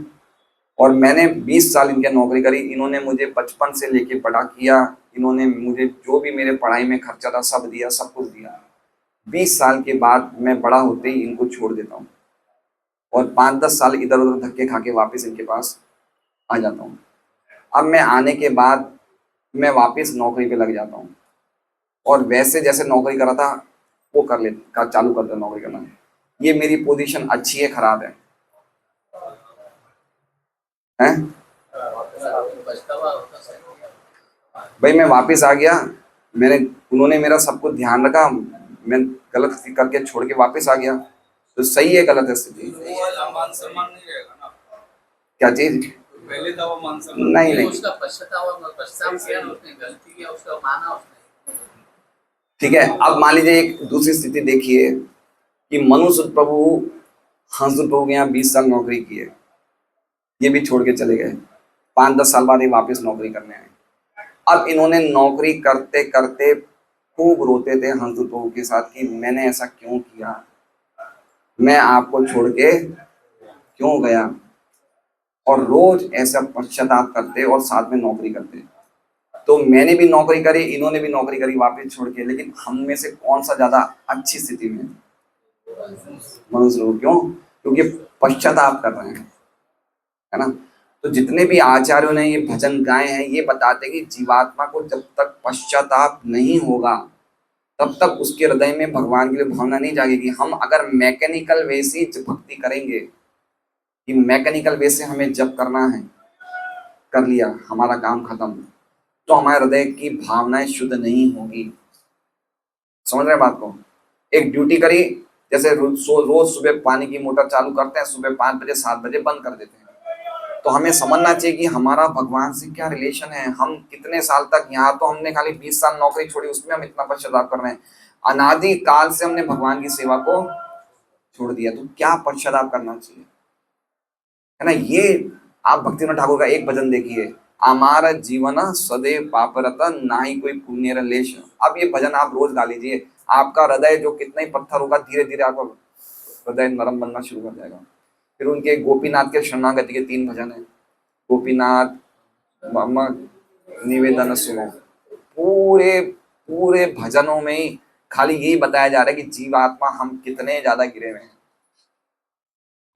और मैंने 20 साल इनके नौकरी करी, इन्होंने मुझे बचपन से लेके बड़ा किया, इन्होंने मुझे जो भी मेरे पढ़ाई में खर्चा था सब दिया, सब कुछ दिया। 20 साल के बाद मैं बड़ा होते ही इनको छोड़ देता हूँ और 5-10 साल इधर उधर धक्के खा के वापस इनके पास आ जाता हूँ। अब मैं आने के बाद मैं वापस नौकरी पे लग जाता हूँ और वैसे जैसे नौकरी करा था वो चालू करता नौकरी करना। ये मेरी पोजीशन अच्छी है खराब है? हैं? भाई मैं वापस आ गया, उन्होंने मेरा सब कुछ ध्यान रखा, मैं गलत करके छोड़ के वापस आ गया, तो सही है गलत है स्थिति? मान सम्मान नहीं रहेगा ना। क्या चीज? पहले था वो मान सम्मान नहीं नहीं, उसका पश्चाताप किया, उसने गलती किया, उसका माना उसने। ठीक है। अब मान लीजिए एक दूसरी स्थिति देखिए कि मनुष्य प्रभु हंसुर प्रभु के यहाँ 20 साल नौकरी की है, ये भी छोड़ के चले गए, 5-10 साल बाद ये वापस नौकरी करने आए। अब इन्होंने नौकरी करते करते खूब रोते थे हंसुर प्रभु के साथ कि मैंने ऐसा क्यों किया, मैं आपको छोड़ के क्यों गया, और रोज ऐसा पश्चाताप करते और साथ में नौकरी करते। तो मैंने भी नौकरी करी, इन्होंने भी नौकरी करी वापस छोड़ के, लेकिन हम में से कौन सा ज्यादा अच्छी स्थिति में है? मनुष्य लोग। क्यों? क्योंकि पश्चाताप कर रहे हैं, है ना। तो जितने भी आचार्यों ने ये भजन गाए हैं, ये बताते हैं कि जीवात्मा को जब तक पश्चाताप नहीं होगा तब तक उसके हृदय में भगवान के लिए भावना नहीं जागेगी। हम अगर मैकेनिकल वे से भक्ति करेंगे कि मैकेनिकल वे से हमें जप करना है, कर लिया, हमारा काम खत्म, तो हमारे हृदय की भावनाएं शुद्ध नहीं होगी। समझ रहे हैं बात को? एक ड्यूटी करी, जैसे रोज सुबह पानी की मोटर चालू करते हैं, सुबह 5 बजे 7 बजे बंद कर देते हैं। तो हमें समझना चाहिए कि हमारा भगवान से क्या रिलेशन है। हम कितने साल तक, यहाँ तो हमने खाली 20 साल नौकरी छोड़ी, उसमें हम इतना पश्चाताप कर रहे हैं। अनादि काल से हमने भगवान की सेवा को छोड़ दिया, तो क्या पश्चाताप करना चाहिए, है ना। ये आप भक्तिनाथ ठाकुर का एक भजन देखिए, हमारा जीवन सदैव पापरत ना ही कोई पुण्य लेश। अब ये भजन आप रोज गा लीजिए, आपका हृदय जो कितना ही पत्थर होगा, धीरे धीरे आपका हृदय नरम बनना शुरू कर जाएगा। फिर उनके गोपीनाथ के शरणागति के 3 भजन है, गोपीनाथ मम निवेदन सुनो। पूरे पूरे भजनों में ही खाली यही बताया जा रहा है कि जीवात्मा हम कितने ज्यादा गिरे हुए हैं।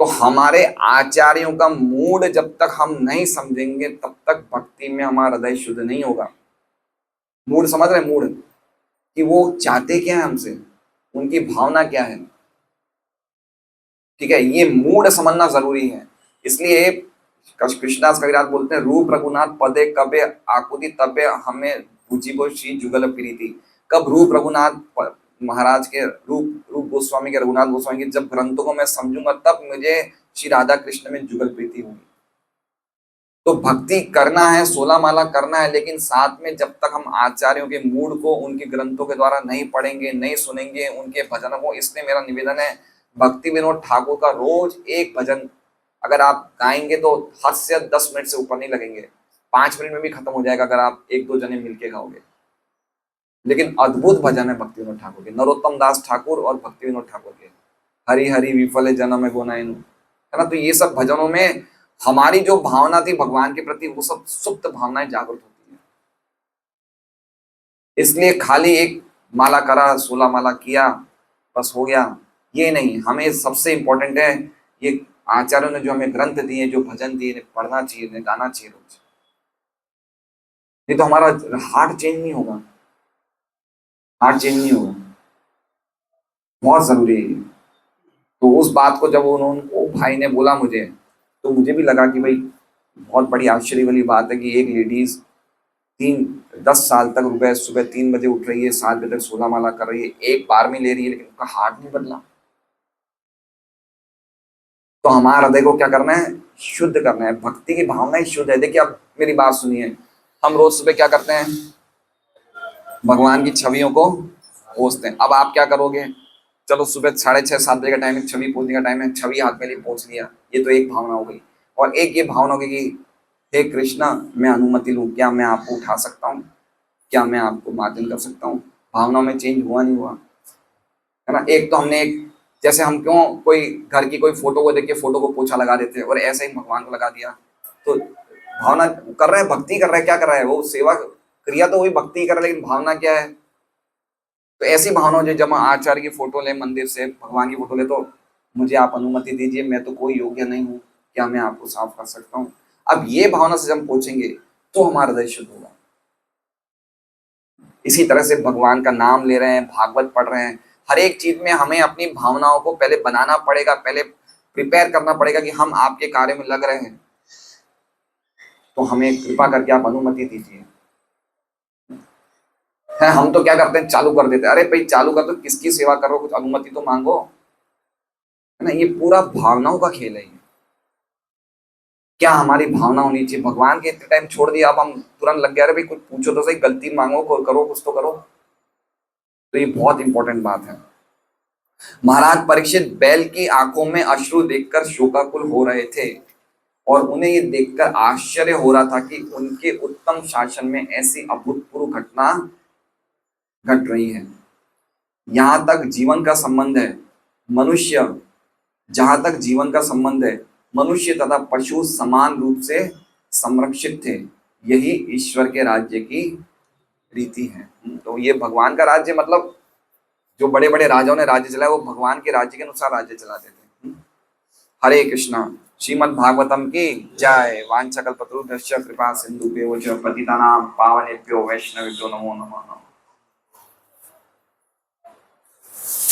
तो हमारे आचार्यों का मूड जब तक हम नहीं समझेंगे तब तक भक्ति में हमारा हृदय शुद्ध नहीं होगा। मूड समझ रहे? मूड कि वो चाहते क्या है हमसे, उनकी भावना क्या है, ठीक है। ये मूड समझना जरूरी है। इसलिए कृष्णदास कविराज बोलते हैं, रूप रघुनाथ पदे कबे आकुति तबे हमें बुझिबो श्री जुगल प्रीति। कब रूप रघुनाथ महाराज के, रूप गोस्वामी के, रघुनाथ गोस्वामी के जब ग्रंथों को मैं समझूंगा तब मुझे श्री राधा कृष्ण में जुगल प्रीति होगी। तो भक्ति करना है, 16 माला करना है, लेकिन साथ में जब तक हम आचार्यों के मूड को उनके ग्रंथों के द्वारा नहीं पढ़ेंगे, नहीं सुनेंगे उनके भजनों को। इसलिए मेरा निवेदन है, भक्ति विनोद ठाकुर का रोज एक भजन अगर आप गाएंगे तो 10 से 10 मिनट से ऊपर नहीं लगेंगे, 5 मिनट में भी खत्म हो जाएगा अगर आप 1-2 जने मिलके गाओगे। लेकिन अद्भुत भजन है भक्ति विनोद ठाकुर के, नरोत्तम दास ठाकुर और भक्ति विनोद ठाकुर के, हरि हरि विफले जन्म गोनाइनु, है ना। तो ये सब भजनों में हमारी जो भावना थी भगवान के प्रति, वो सब सुप्त भावनाएं जागृत होती है। इसलिए खाली एक माला करा, 16 माला किया, बस हो गया, ये नहीं। हमें सबसे इंपॉर्टेंट है, ये आचार्यों ने जो हमें ग्रंथ दिए, जो भजन दिए, इन्हें पढ़ना चाहिए, इन्हें गाना चाहिए रोज। नहीं तो हमारा हार्ट चेंज नहीं होगा, हार्ट चेंज नहीं होगा, बहुत जरूरी है। तो उस बात को जब उन्होंने भाई ने बोला मुझे, तो मुझे भी लगा कि भाई बहुत बड़ी आश्चर्य वाली बात है कि एक लेडीज 10 साल तक सुबह 3 बजे उठ रही है, 7 बजे तक 16 माला कर रही है, एक बार में ले रही है, लेकिन उसका हार्ट नहीं बदला। तो हमारा हृदय को क्या करना है? शुद्ध करना है। भक्ति की भावना ही शुद्ध है। देखिए, अब मेरी बात सुनिए, हम रोज सुबह क्या करते हैं? भगवान की छवियों को पोंछते हैं। अब आप क्या करोगे? चलो सुबह 6:30-7 बजे का टाइम है, छवि पोंछने का टाइम है, छवि हाथ में लिए पोंछ लिया, ये तो एक भावना हो गई। और एक ये भावना होगी कि हे कृष्णा, मैं अनुमति लूं, क्या मैं आपको उठा सकता हूँ, क्या मैं आपको मार्जन कर सकता हूँ? भावनाओं में चेंज हुआ नहीं हुआ, है ना। एक तो हमने जैसे हम क्यों कोई घर की कोई फोटो को देख के फोटो को पोछा लगा देते हैं, और ऐसे ही भगवान को लगा दिया, तो भावना कर रहा है, भक्ति कर रहा है, क्या कर रहा है? वो सेवा क्रिया तो वही भक्ति कर रहा है, लेकिन भावना क्या है? तो ऐसी भावना जो, जब आचार्य की फोटो ले, मंदिर से भगवान की फोटो ले, तो मुझे आप अनुमति दीजिए, मैं तो कोई योग्य नहीं हूँ, क्या मैं आपको साफ कर सकता हूँ? अब ये भावना से जब पूछेंगे तो हमारा हृदय शुद्ध होगा। इसी तरह से भगवान का नाम ले रहे हैं, भागवत पढ़ रहे हैं, हर एक चीज में हमें अपनी भावनाओं को पहले बनाना पड़ेगा, पहले प्रिपेयर करना पड़ेगा कि हम आपके कार्य में लग रहे हैं, तो हमें कृपा करके आप अनुमति दीजिए। है, हम तो क्या करते हैं? चालू कर देते हैं। अरे भाई चालू कर, तो किसकी सेवा करो, कुछ अनुमति तो मांगो, है ना। ये पूरा भावनाओं का खेल है। क्या हमारी भावना होनी चाहिए? भगवान के इतने टाइम छोड़ दिया, अब हम तुरंत लग गया, अरे भाई कुछ पूछो तो सही, गलती मांगो, करो, कुछ तो करो। तो ये बहुत इंपॉर्टेंट बात है। महाराज परीक्षित बैल की आंखों में अश्रु देखकर शोकाकुल हो रहे थे, और उन्हें ये देखकर आश्चर्य हो रहा था कि उनके उत्तम शासन में ऐसी अभूतपूर्व घटना घट रही है। यहाँ तक जीवन का संबंध है, मनुष्य, जहां तक जीवन का संबंध है, मनुष्य तथा पशु समान रूप से संरक्षित थे। यही ईश्वर के राज्य की रीति है। तो ये भगवान का राज्य, मतलब जो बड़े बड़े राजाओं ने राज्य चलाया वो भगवान के राज्य के अनुसार राज्य चलाते थे। हरे कृष्णा। श्रीमद् भागवतम की जय। वांछाकल्पतरुभ्यश्च कृपा सिंधुभ्यो च पतितानां पावनेभ्यो वैष्णवेभ्यो नमो नमः।